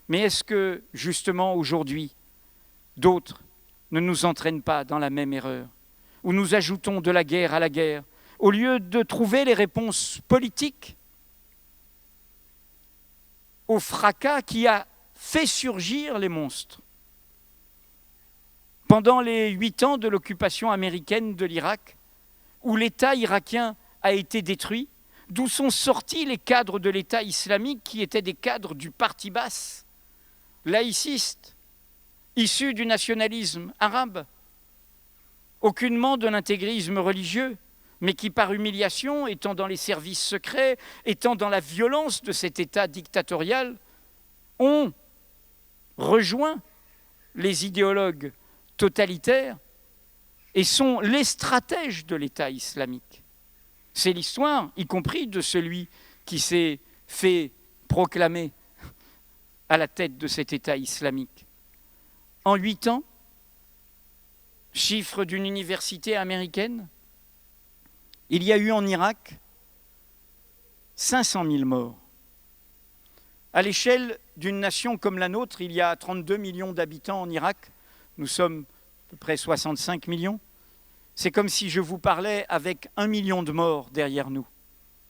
Mais est-ce que, justement, aujourd'hui, d'autres ne nous entraînent pas dans la même erreur, où nous ajoutons de la guerre à la guerre, au lieu de trouver les réponses politiques au fracas qui a fait surgir les monstres. Pendant les 8 ans de l'occupation américaine de l'Irak, où l'État irakien a été détruit, d'où sont sortis les cadres de l'État islamique qui étaient des cadres du parti basse, laïcistes, issus du nationalisme arabe, aucunement de l'intégrisme religieux, mais qui par humiliation, étant dans les services secrets, étant dans la violence de cet État dictatorial, ont rejoint les idéologues totalitaires et sont les stratèges de l'État islamique. C'est l'histoire, y compris de celui qui s'est fait proclamer à la tête de cet État islamique. En 8 ans, chiffre d'une université américaine, il y a eu en Irak 500 000 morts. À l'échelle d'une nation comme la nôtre, il y a 32 millions d'habitants en Irak, nous sommes à peu près 65 millions. C'est comme si je vous parlais avec 1 million de morts derrière nous.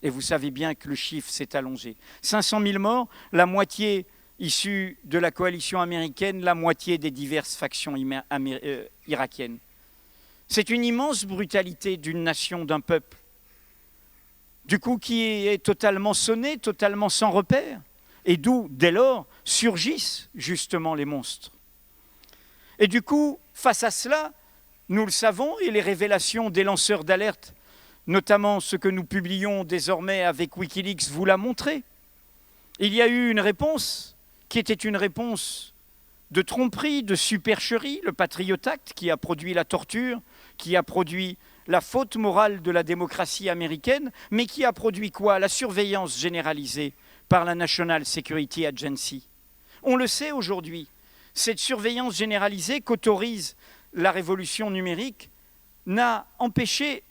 Et vous savez bien que le chiffre s'est allongé. 500 000 morts, la moitié issue de la coalition américaine, la moitié des diverses factions irakiennes. C'est une immense brutalité d'une nation, d'un peuple, du coup qui est totalement sonné, totalement sans repère, et d'où, dès lors, surgissent justement les monstres. Et du coup, face à cela, nous le savons, et les révélations des lanceurs d'alerte, notamment ce que nous publions désormais avec Wikileaks, vous l'a montré. Il y a eu une réponse qui était une réponse de tromperie, de supercherie, le Patriot Act qui a produit la torture, qui a produit la faute morale de la démocratie américaine, mais qui a produit quoi? La surveillance généralisée par la National Security Agency. On le sait aujourd'hui, cette surveillance généralisée qu'autorise la révolution numérique n'a empêché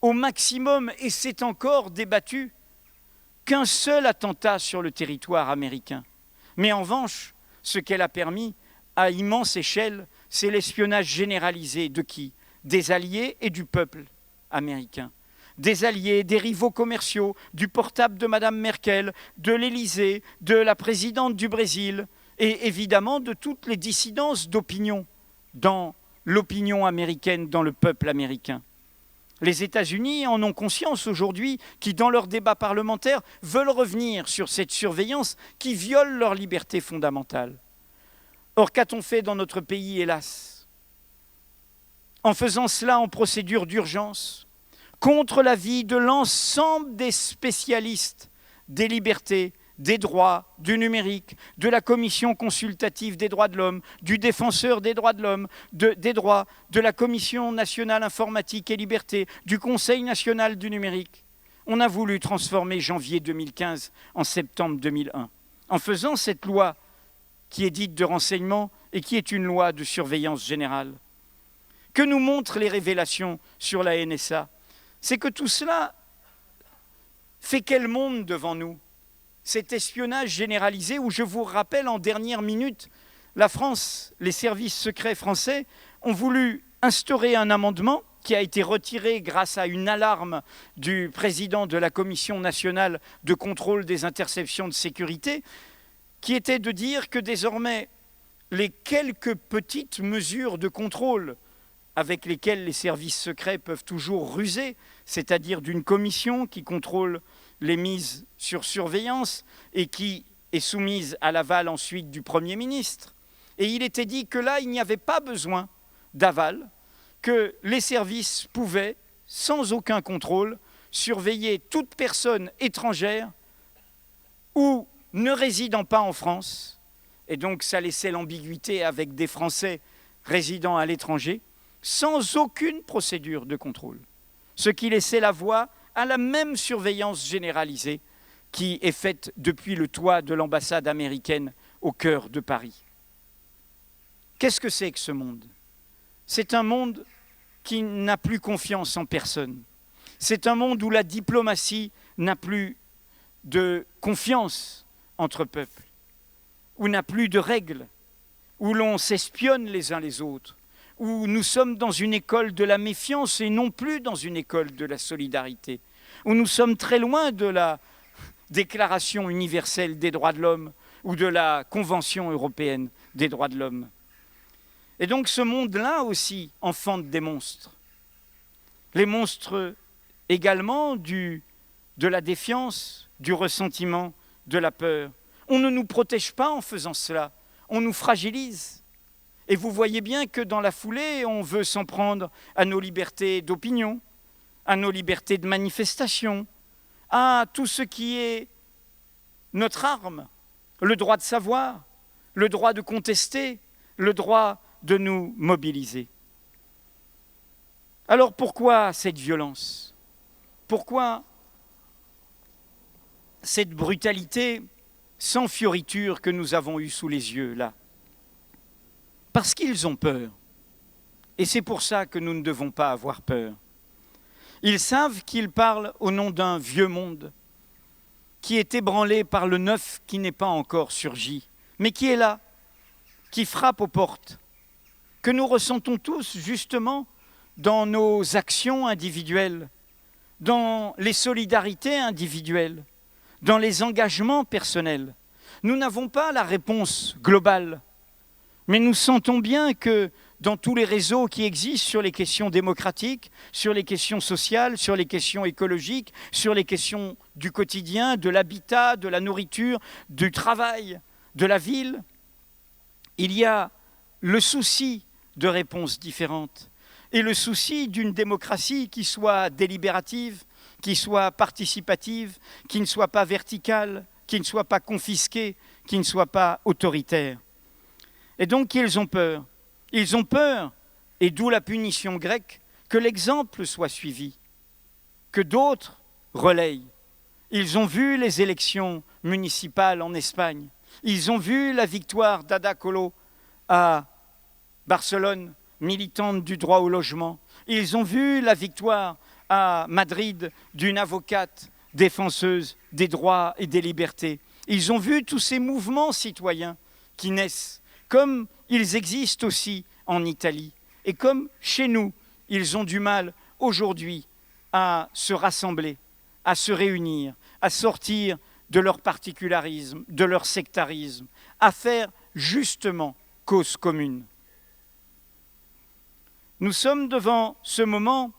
au maximum, et c'est encore débattu, qu'un seul attentat sur le territoire américain. Mais en revanche, ce qu'elle a permis, à immense échelle, c'est l'espionnage généralisé de qui? Des alliés et du peuple américain. Des alliés, des rivaux commerciaux, du portable de Mme Merkel, de l'Élysée, de la présidente du Brésil, et évidemment de toutes les dissidences d'opinion dans l'opinion américaine, dans le peuple américain. Les États-Unis en ont conscience aujourd'hui, qui dans leur débat parlementaire veulent revenir sur cette surveillance qui viole leur liberté fondamentale. Or, qu'a-t-on fait dans notre pays, hélas? En faisant cela en procédure d'urgence, contre l'avis de l'ensemble des spécialistes des libertés, des droits, du numérique, de la Commission consultative des droits de l'homme, du défenseur des droits de l'homme, des droits, de la Commission nationale informatique et liberté, du Conseil national du numérique. On a voulu transformer janvier 2015 en septembre 2001, en faisant cette loi qui est dite de renseignement et qui est une loi de surveillance générale. Que nous montrent les révélations sur la NSA? C'est que tout cela fait quel monde devant nous? Cet espionnage généralisé où, je vous rappelle, en dernière minute, la France, les services secrets français ont voulu instaurer un amendement qui a été retiré grâce à une alarme du président de la Commission nationale de contrôle des interceptions de sécurité, qui était de dire que désormais, les quelques petites mesures de contrôle avec lesquelles les services secrets peuvent toujours ruser, c'est-à-dire d'une commission qui contrôle les mises sur surveillance et qui est soumise à l'aval ensuite du Premier ministre. Et il était dit que là, il n'y avait pas besoin d'aval, que les services pouvaient, sans aucun contrôle, surveiller toute personne étrangère ou ne résidant pas en France, et donc ça laissait l'ambiguïté avec des Français résidant à l'étranger, sans aucune procédure de contrôle, ce qui laissait la voie à la même surveillance généralisée qui est faite depuis le toit de l'ambassade américaine au cœur de Paris. Qu'est-ce que c'est que ce monde? C'est un monde qui n'a plus confiance en personne. C'est un monde où la diplomatie n'a plus de confiance entre peuples, où n'a plus de règles, où l'on s'espionne les uns les autres, où nous sommes dans une école de la méfiance et non plus dans une école de la solidarité, où nous sommes très loin de la Déclaration universelle des droits de l'homme ou de la Convention européenne des droits de l'homme. Et donc ce monde-là aussi enfante des monstres. Les monstres également de la défiance, du ressentiment, de la peur. On ne nous protège pas en faisant cela, on nous fragilise. Et vous voyez bien que dans la foulée, on veut s'en prendre à nos libertés d'opinion, à nos libertés de manifestation, à tout ce qui est notre arme, le droit de savoir, le droit de contester, le droit de nous mobiliser. Alors pourquoi cette violence? Pourquoi cette brutalité sans fioriture que nous avons eue sous les yeux là? Parce qu'ils ont peur. Et c'est pour ça que nous ne devons pas avoir peur. Ils savent qu'ils parlent au nom d'un vieux monde qui est ébranlé par le neuf qui n'est pas encore surgi, mais qui est là, qui frappe aux portes, que nous ressentons tous justement dans nos actions individuelles, dans les solidarités individuelles, dans les engagements personnels. Nous n'avons pas la réponse globale, mais nous sentons bien que dans tous les réseaux qui existent sur les questions démocratiques, sur les questions sociales, sur les questions écologiques, sur les questions du quotidien, de l'habitat, de la nourriture, du travail, de la ville, il y a le souci de réponses différentes et le souci d'une démocratie qui soit délibérative, qui soit participative, qui ne soit pas verticale, qui ne soit pas confisquée, qui ne soit pas autoritaire. Et donc ils ont peur. Ils ont peur, et d'où la punition grecque, que l'exemple soit suivi, que d'autres relayent. Ils ont vu les élections municipales en Espagne. Ils ont vu la victoire d'Ada Colau à Barcelone, militante du droit au logement. Ils ont vu la victoire à Madrid d'une avocate défenseuse des droits et des libertés. Ils ont vu tous ces mouvements citoyens qui naissent, comme ils existent aussi en Italie. Et comme chez nous, ils ont du mal aujourd'hui à se rassembler, à se réunir, à sortir de leur particularisme, de leur sectarisme, à faire justement cause commune. Nous sommes devant ce moment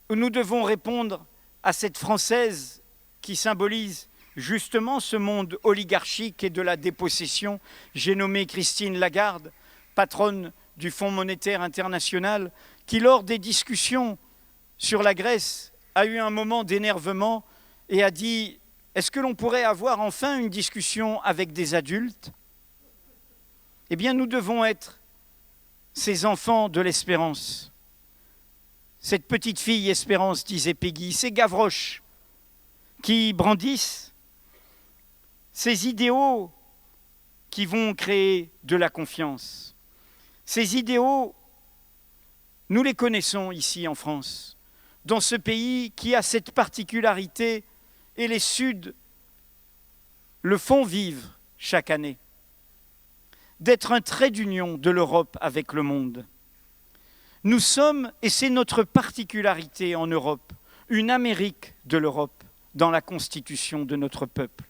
où nous devons répondre à cette Française qui symbolise justement ce monde oligarchique et de la dépossession. J'ai nommé Christine Lagarde, patronne du Fonds monétaire international, qui lors des discussions sur la Grèce a eu un moment d'énervement et a dit « Est-ce que l'on pourrait avoir enfin une discussion avec des adultes ?» Eh bien, nous devons être ces enfants de l'espérance. Cette petite fille Espérance, disait Peggy, ces Gavroche qui brandissent ces idéaux qui vont créer de la confiance. Ces idéaux, nous les connaissons ici en France, dans ce pays qui a cette particularité et les Suds le font vivre chaque année, d'être un trait d'union de l'Europe avec le monde. Nous sommes, et c'est notre particularité en Europe, une Amérique de l'Europe dans la constitution de notre peuple.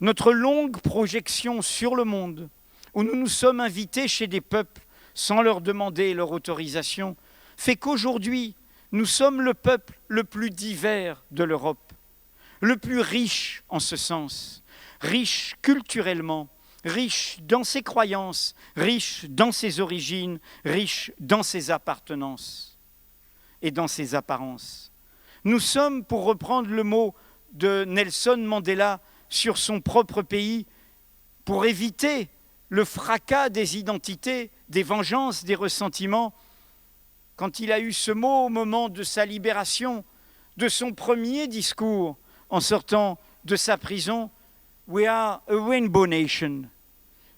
Notre longue projection sur le monde, où nous nous sommes invités chez des peuples sans leur demander leur autorisation, fait qu'aujourd'hui, nous sommes le peuple le plus divers de l'Europe, le plus riche en ce sens, riche culturellement, riche dans ses croyances, riche dans ses origines, riche dans ses appartenances et dans ses apparences. Nous sommes, pour reprendre le mot de Nelson Mandela sur son propre pays, pour éviter le fracas des identités, des vengeances, des ressentiments, quand il a eu ce mot au moment de sa libération, de son premier discours en sortant de sa prison, « We are a rainbow nation ».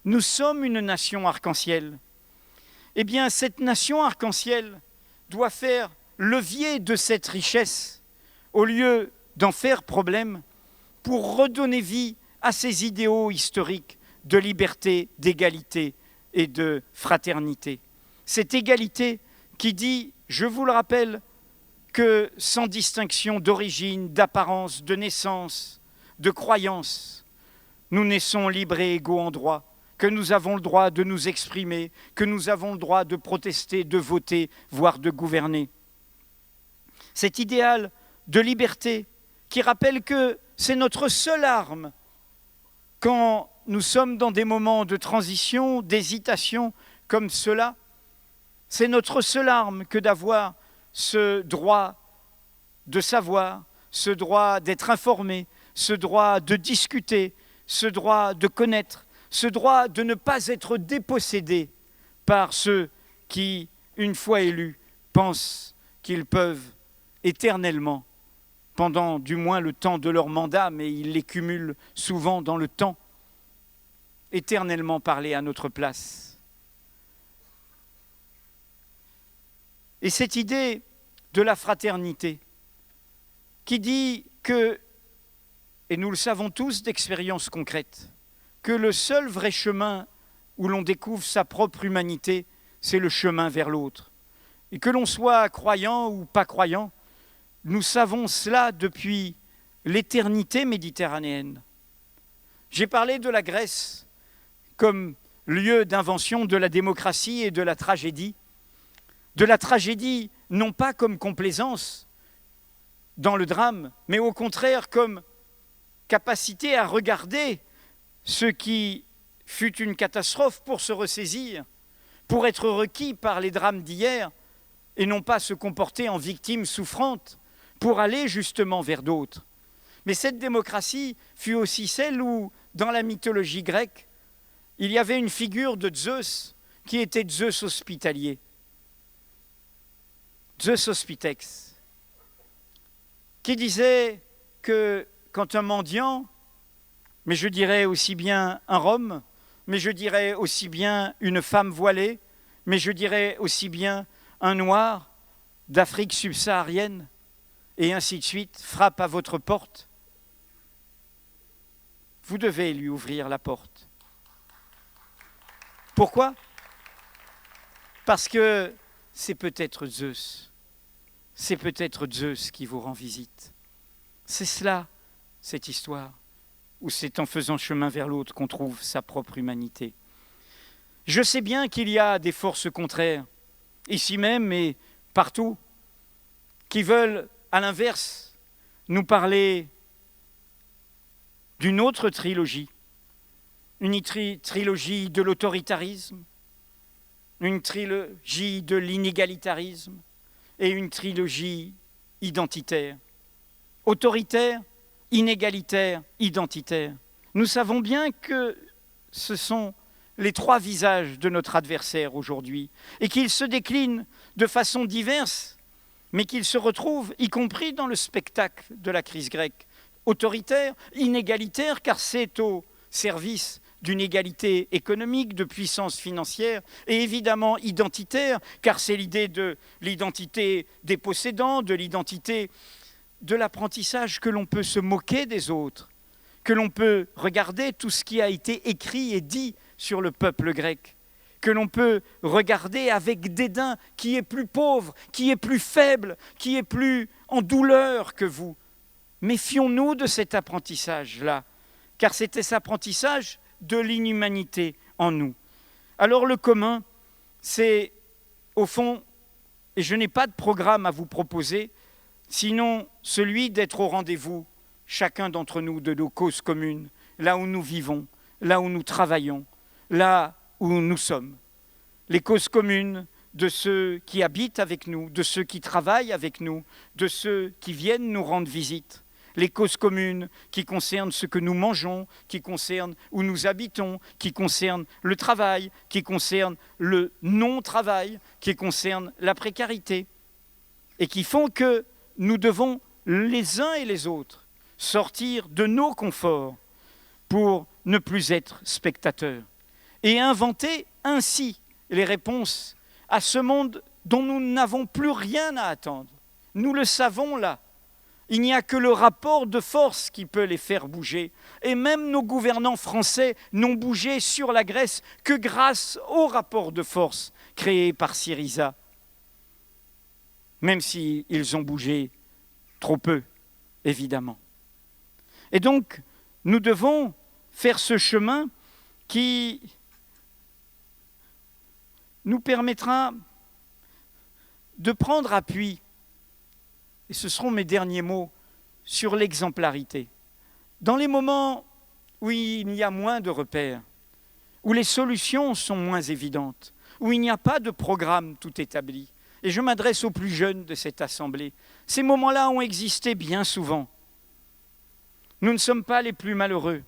Nous sommes une nation arc-en-ciel. Eh bien, cette nation arc-en-ciel doit faire levier de cette richesse, au lieu d'en faire problème, pour redonner vie à ces idéaux historiques de liberté, d'égalité et de fraternité. Cette égalité qui dit, je vous le rappelle, que sans distinction d'origine, d'apparence, de naissance, de croyance, nous naissons libres et égaux en droit, que nous avons le droit de nous exprimer, que nous avons le droit de protester, de voter, voire de gouverner. Cet idéal de liberté qui rappelle que c'est notre seule arme quand nous sommes dans des moments de transition, d'hésitation comme cela, c'est notre seule arme que d'avoir ce droit de savoir, ce droit d'être informé, ce droit de discuter, ce droit de connaître, ce droit de ne pas être dépossédé par ceux qui, une fois élus, pensent qu'ils peuvent éternellement, pendant du moins le temps de leur mandat, mais ils les cumulent souvent dans le temps, éternellement parler à notre place. Et cette idée de la fraternité qui dit que, et nous le savons tous d'expérience concrète, que le seul vrai chemin où l'on découvre sa propre humanité, c'est le chemin vers l'autre. Et que l'on soit croyant ou pas croyant, nous savons cela depuis l'éternité méditerranéenne. J'ai parlé de la Grèce comme lieu d'invention de la démocratie et de la tragédie non pas comme complaisance dans le drame, mais au contraire comme capacité à regarder ce qui fut une catastrophe pour se ressaisir, pour être requis par les drames d'hier et non pas se comporter en victime souffrante pour aller justement vers d'autres. Mais cette démocratie fut aussi celle où, dans la mythologie grecque, il y avait une figure de Zeus qui était Zeus hospitalier, Zeus hospitex, qui disait que quand un mendiant, mais je dirais aussi bien un Rome, mais je dirais aussi bien une femme voilée, mais je dirais aussi bien un noir d'Afrique subsaharienne, et ainsi de suite, frappe à votre porte, vous devez lui ouvrir la porte. Pourquoi ? Parce que c'est peut-être Zeus. C'est peut-être Zeus qui vous rend visite. C'est cela, cette histoire, où c'est en faisant chemin vers l'autre qu'on trouve sa propre humanité. Je sais bien qu'il y a des forces contraires, ici même et partout, qui veulent, à l'inverse, nous parler d'une autre trilogie, une trilogie de l'autoritarisme, une trilogie de l'inégalitarisme et une trilogie identitaire. Autoritaire, inégalitaire, identitaire. Nous savons bien que ce sont les trois visages de notre adversaire aujourd'hui et qu'ils se déclinent de façon diverse, mais qu'ils se retrouvent, y compris dans le spectacle de la crise grecque, autoritaire, inégalitaire, car c'est au service d'une égalité économique, de puissance financière, et évidemment identitaire, car c'est l'idée de l'identité des possédants, de l'identité de l'apprentissage que l'on peut se moquer des autres, que l'on peut regarder tout ce qui a été écrit et dit sur le peuple grec, que l'on peut regarder avec dédain qui est plus pauvre, qui est plus faible, qui est plus en douleur que vous. Méfions-nous de cet apprentissage-là, car c'était cet apprentissage de l'inhumanité en nous. Alors le commun, c'est au fond, et je n'ai pas de programme à vous proposer, sinon celui d'être au rendez-vous, chacun d'entre nous, de nos causes communes, là où nous vivons, là où nous travaillons, là où nous sommes. Les causes communes de ceux qui habitent avec nous, de ceux qui travaillent avec nous, de ceux qui viennent nous rendre visite. Les causes communes qui concernent ce que nous mangeons, qui concernent où nous habitons, qui concernent le travail, qui concernent le non-travail, qui concernent la précarité, et qui font que nous devons, les uns et les autres, sortir de nos conforts pour ne plus être spectateurs et inventer ainsi les réponses à ce monde dont nous n'avons plus rien à attendre. Nous le savons là. Il n'y a que le rapport de force qui peut les faire bouger. Et même nos gouvernants français n'ont bougé sur la Grèce que grâce au rapport de force créé par Syriza. Même s'ils ont bougé trop peu, évidemment. Et donc, nous devons faire ce chemin qui nous permettra de prendre appui, et ce seront mes derniers mots, sur l'exemplarité. Dans les moments où il y a moins de repères, où les solutions sont moins évidentes, où il n'y a pas de programme tout établi, et je m'adresse aux plus jeunes de cette assemblée, ces moments-là ont existé bien souvent. Nous ne sommes pas les plus malheureux.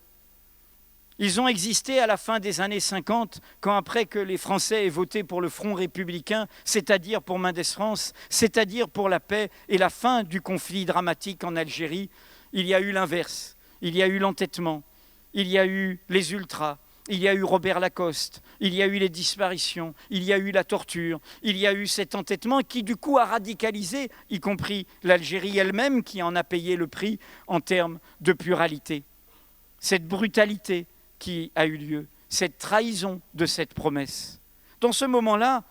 Ils ont existé à la fin des années 50, quand après que les Français aient voté pour le Front républicain, c'est-à-dire pour Mendès France, c'est-à-dire pour la paix et la fin du conflit dramatique en Algérie, il y a eu l'inverse. Il y a eu l'entêtement, il y a eu les ultras, il y a eu Robert Lacoste, il y a eu les disparitions, il y a eu la torture, il y a eu cet entêtement qui du coup a radicalisé, y compris l'Algérie elle-même qui en a payé le prix en termes de pluralité. Cette brutalité qui a eu lieu, cette trahison de cette promesse. Dans ce moment-là,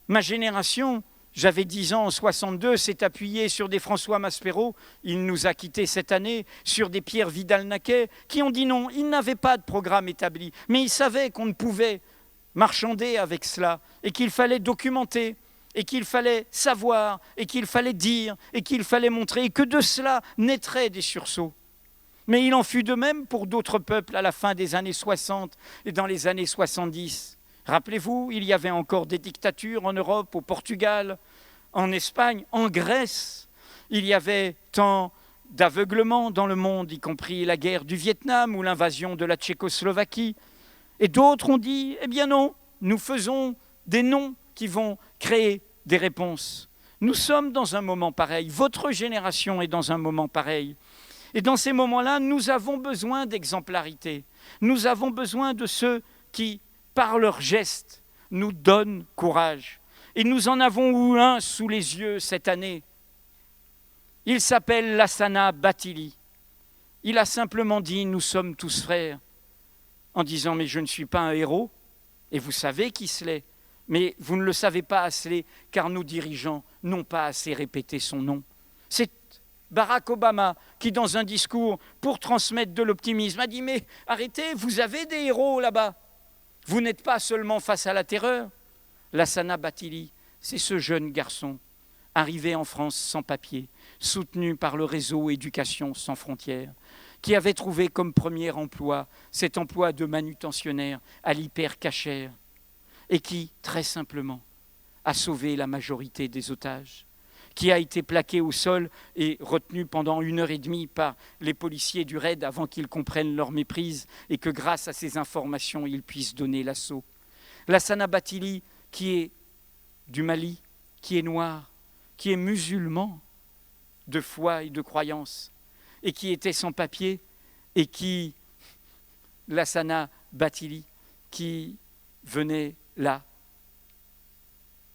ma génération, j'avais 10 ans en 62, s'est appuyée sur des François Maspero, il nous a quittés cette année, sur des Pierre Vidal-Naquet, qui ont dit non, ils n'avaient pas de programme établi, mais ils savaient qu'on ne pouvait marchander avec cela, et qu'il fallait documenter, et qu'il fallait savoir, et qu'il fallait dire, et qu'il fallait montrer, et que de cela naîtraient des sursauts. Mais il en fut de même pour d'autres peuples à la fin des années 60 et dans les années 70. Rappelez-vous, il y avait encore des dictatures en Europe, au Portugal, en Espagne, en Grèce. Il y avait tant d'aveuglement dans le monde, y compris la guerre du Vietnam ou l'invasion de la Tchécoslovaquie. Et d'autres ont dit, eh bien non, nous faisons des noms qui vont créer des réponses. Nous sommes dans un moment pareil, votre génération est dans un moment pareil. Et dans ces moments-là, nous avons besoin d'exemplarité. Nous avons besoin de ceux qui, par leurs gestes, nous donnent courage. Et nous en avons eu un sous les yeux cette année. Il s'appelle Lassana Bathily. Il a simplement dit « Nous sommes tous frères », en disant « Mais je ne suis pas un héros, et vous savez qui ce l'est, mais vous ne le savez pas assez, car nos dirigeants n'ont pas assez répété son nom. » C'est Barack Obama, qui dans un discours, pour transmettre de l'optimisme, a dit « Mais arrêtez, vous avez des héros là-bas. Vous n'êtes pas seulement face à la terreur. » Lassana Bathily, c'est ce jeune garçon, arrivé en France sans papier, soutenu par le réseau Éducation sans frontières, qui avait trouvé comme premier emploi cet emploi de manutentionnaire à l'hypercachère, et qui, très simplement, a sauvé la majorité des otages, qui a été plaqué au sol et retenu pendant 1h30 par les policiers du RAID avant qu'ils comprennent leur méprise et que grâce à ces informations, ils puissent donner l'assaut. Lassana Bathily, qui est du Mali, qui est noir, qui est musulman de foi et de croyance, et qui était sans papier, et qui, Lassana Bathily, qui venait là,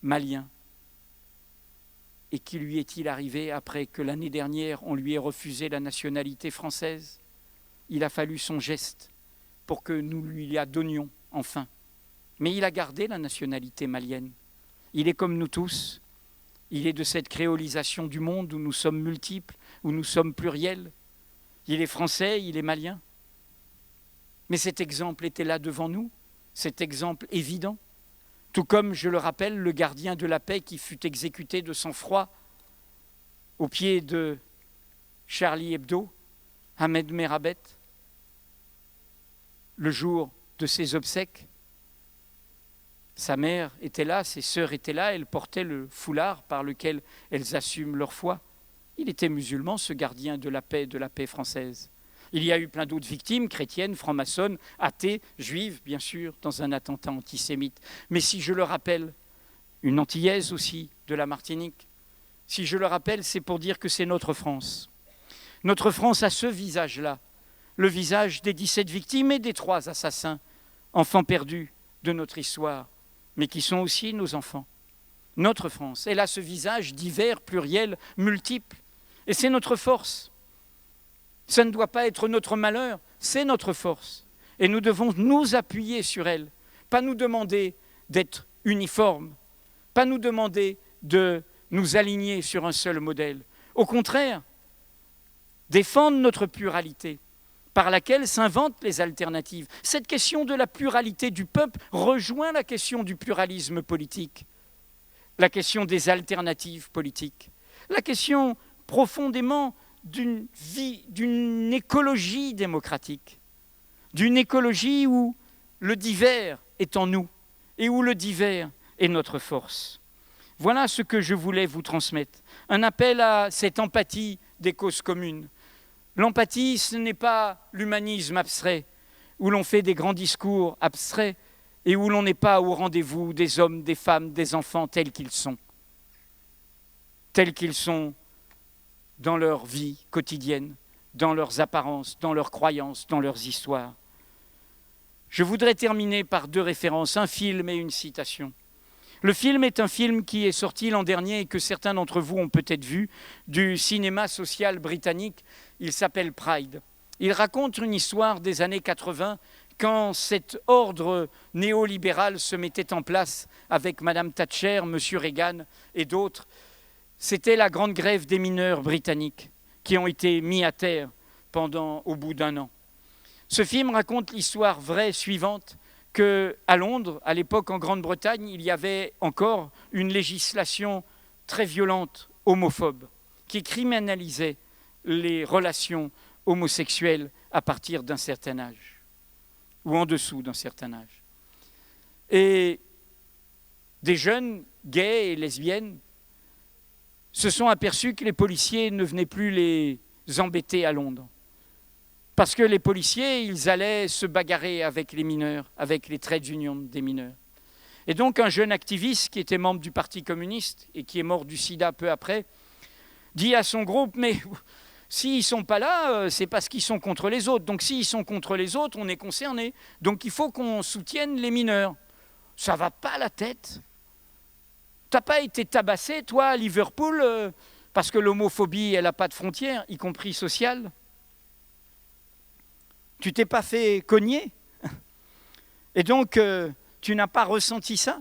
malien, Et qui lui est-il arrivé après que l'année dernière, on lui ait refusé la nationalité française? Il a fallu son geste pour que nous lui la donnions enfin. Mais il a gardé la nationalité malienne. Il est comme nous tous. Il est de cette créolisation du monde où nous sommes multiples, où nous sommes pluriels. Il est français, il est malien. Mais cet exemple était là devant nous, cet exemple évident. Tout comme, je le rappelle, le gardien de la paix qui fut exécuté de sang-froid au pied de Charlie Hebdo, Ahmed Merabet, le jour de ses obsèques. Sa mère était là, ses sœurs étaient là, elles portaient le foulard par lequel elles assument leur foi. Il était musulman, ce gardien de la paix française. Il y a eu plein d'autres victimes, chrétiennes, francs-maçonnes, athées, juives, bien sûr, dans un attentat antisémite. Mais si je le rappelle, une Antillaise aussi, de la Martinique, si je le rappelle, c'est pour dire que c'est notre France. Notre France a ce visage-là, le visage des 17 victimes et des 3 assassins, enfants perdus de notre histoire, mais qui sont aussi nos enfants. Notre France, elle a ce visage divers, pluriel, multiple, et c'est notre force. Ça ne doit pas être notre malheur, c'est notre force. Et nous devons nous appuyer sur elle, pas nous demander d'être uniformes, pas nous demander de nous aligner sur un seul modèle. Au contraire, défendre notre pluralité, par laquelle s'inventent les alternatives. Cette question de la pluralité du peuple rejoint la question du pluralisme politique, la question des alternatives politiques, la question profondément d'une écologie démocratique, d'une écologie où le divers est en nous et où le divers est notre force. Voilà ce que je voulais vous transmettre. Un appel à cette empathie des causes communes. L'empathie, ce n'est pas l'humanisme abstrait, où l'on fait des grands discours abstraits et où l'on n'est pas au rendez-vous des hommes, des femmes, des enfants tels qu'ils sont dans leur vie quotidienne, dans leurs apparences, dans leurs croyances, dans leurs histoires. Je voudrais terminer par 2 références, un film et une citation. Le film est un film qui est sorti l'an dernier et que certains d'entre vous ont peut-être vu, du cinéma social britannique. Il s'appelle Pride. Il raconte une histoire des années 80, quand cet ordre néolibéral se mettait en place avec Mme Thatcher, M. Reagan et d'autres. C'était la grande grève des mineurs britanniques qui ont été mis à terre au bout d'1 an. Ce film raconte l'histoire vraie suivante, qu'à Londres, à l'époque en Grande-Bretagne, il y avait encore une législation très violente, homophobe, qui criminalisait les relations homosexuelles à partir d'un certain âge, ou en dessous d'un certain âge. Et des jeunes gays et lesbiennes se sont aperçus que les policiers ne venaient plus les embêter à Londres. Parce que les policiers, ils allaient se bagarrer avec les mineurs, avec les trade unions des mineurs. Et donc un jeune activiste qui était membre du Parti communiste et qui est mort du sida peu après, dit à son groupe, mais s'ils ne sont pas là, c'est parce qu'ils sont contre les autres. Donc s'ils sont contre les autres, on est concerné. Donc il faut qu'on soutienne les mineurs. Ça ne va pas la tête. T'as pas été tabassé, toi, à Liverpool, parce que l'homophobie, elle n'a pas de frontières, y compris sociale. Tu t'es pas fait cogner. Et donc, tu n'as pas ressenti ça.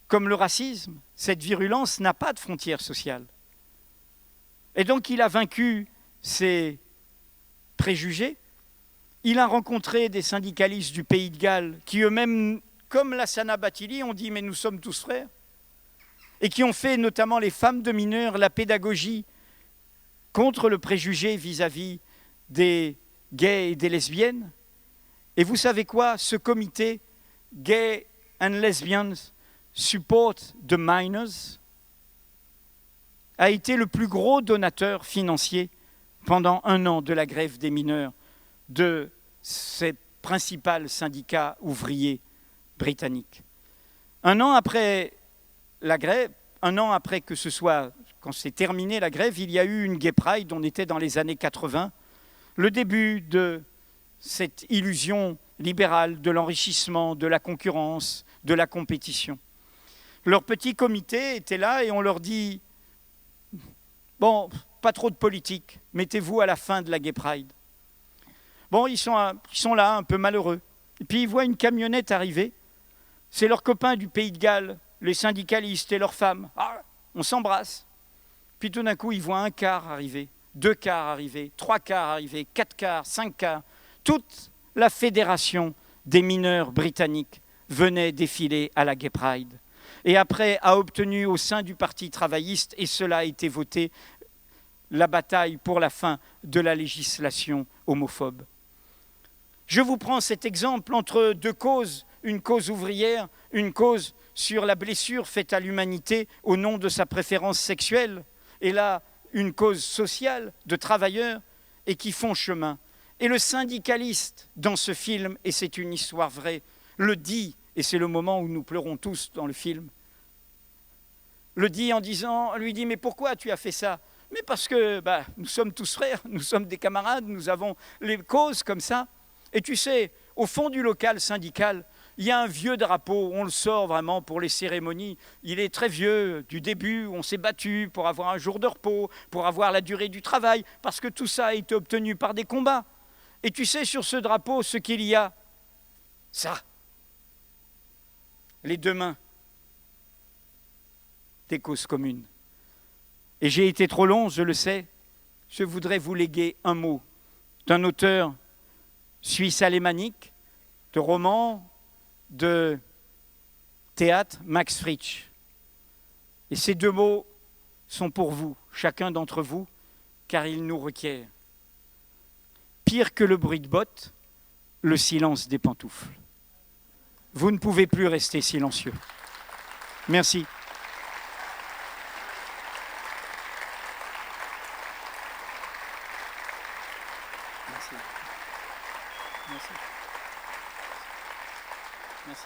Comme le racisme, cette virulence n'a pas de frontières sociales. Et donc, il a vaincu ses préjugés. Il a rencontré des syndicalistes du Pays de Galles qui eux-mêmes, comme Lassana Bathily, ont dit « mais nous sommes tous frères » et qui ont fait, notamment les femmes de mineurs, la pédagogie contre le préjugé vis-à-vis des gays et des lesbiennes. Et vous savez quoi? Ce comité Gay and Lesbians Support the Minors a été le plus gros donateur financier pendant 1 an de la grève des mineurs de ces principaux syndicats ouvriers britanniques. 1 an après la grève, 1 an après que ce soit, quand s'est terminée la grève, il y a eu une Gay Pride, on était dans les années 80, le début de cette illusion libérale de l'enrichissement, de la concurrence, de la compétition. Leur petit comité était là et on leur dit « Bon, pas trop de politique, mettez-vous à la fin de la Gay Pride. » Bon, ils sont là, un peu malheureux. Et puis ils voient une camionnette arriver. C'est leurs copains du Pays de Galles, les syndicalistes et leurs femmes. Ah, on s'embrasse. Puis tout d'un coup, ils voient un car arriver, 2 cars arriver, 3 cars arriver, 4 cars, 5 cars. Toute la fédération des mineurs britanniques venait défiler à la Gay Pride. Et après a obtenu au sein du Parti travailliste, et cela a été voté, la bataille pour la fin de la législation homophobe. Je vous prends cet exemple entre 2 causes, une cause ouvrière, une cause sur la blessure faite à l'humanité au nom de sa préférence sexuelle, et là, une cause sociale de travailleurs et qui font chemin. Et le syndicaliste dans ce film, et c'est une histoire vraie, le dit, et c'est le moment où nous pleurons tous dans le film, le dit en disant, lui dit, mais pourquoi tu as fait ça? Mais parce que nous sommes tous frères, nous sommes des camarades, nous avons les causes comme ça. Et tu sais, au fond du local syndical, il y a un vieux drapeau, on le sort vraiment pour les cérémonies. Il est très vieux, du début, on s'est battu pour avoir un jour de repos, pour avoir la durée du travail, parce que tout ça a été obtenu par des combats. Et tu sais, sur ce drapeau, ce qu'il y a, ça, les 2 mains, des causes communes. Et j'ai été trop long, je le sais, je voudrais vous léguer un mot d'un auteur suisse alémanique, de romans, de théâtre, Max Frisch. Et ces 2 mots sont pour vous, chacun d'entre vous, car ils nous requièrent. Pire que le bruit de bottes, le silence des pantoufles. Vous ne pouvez plus rester silencieux. Merci. Merci. Merci. Merci. Merci.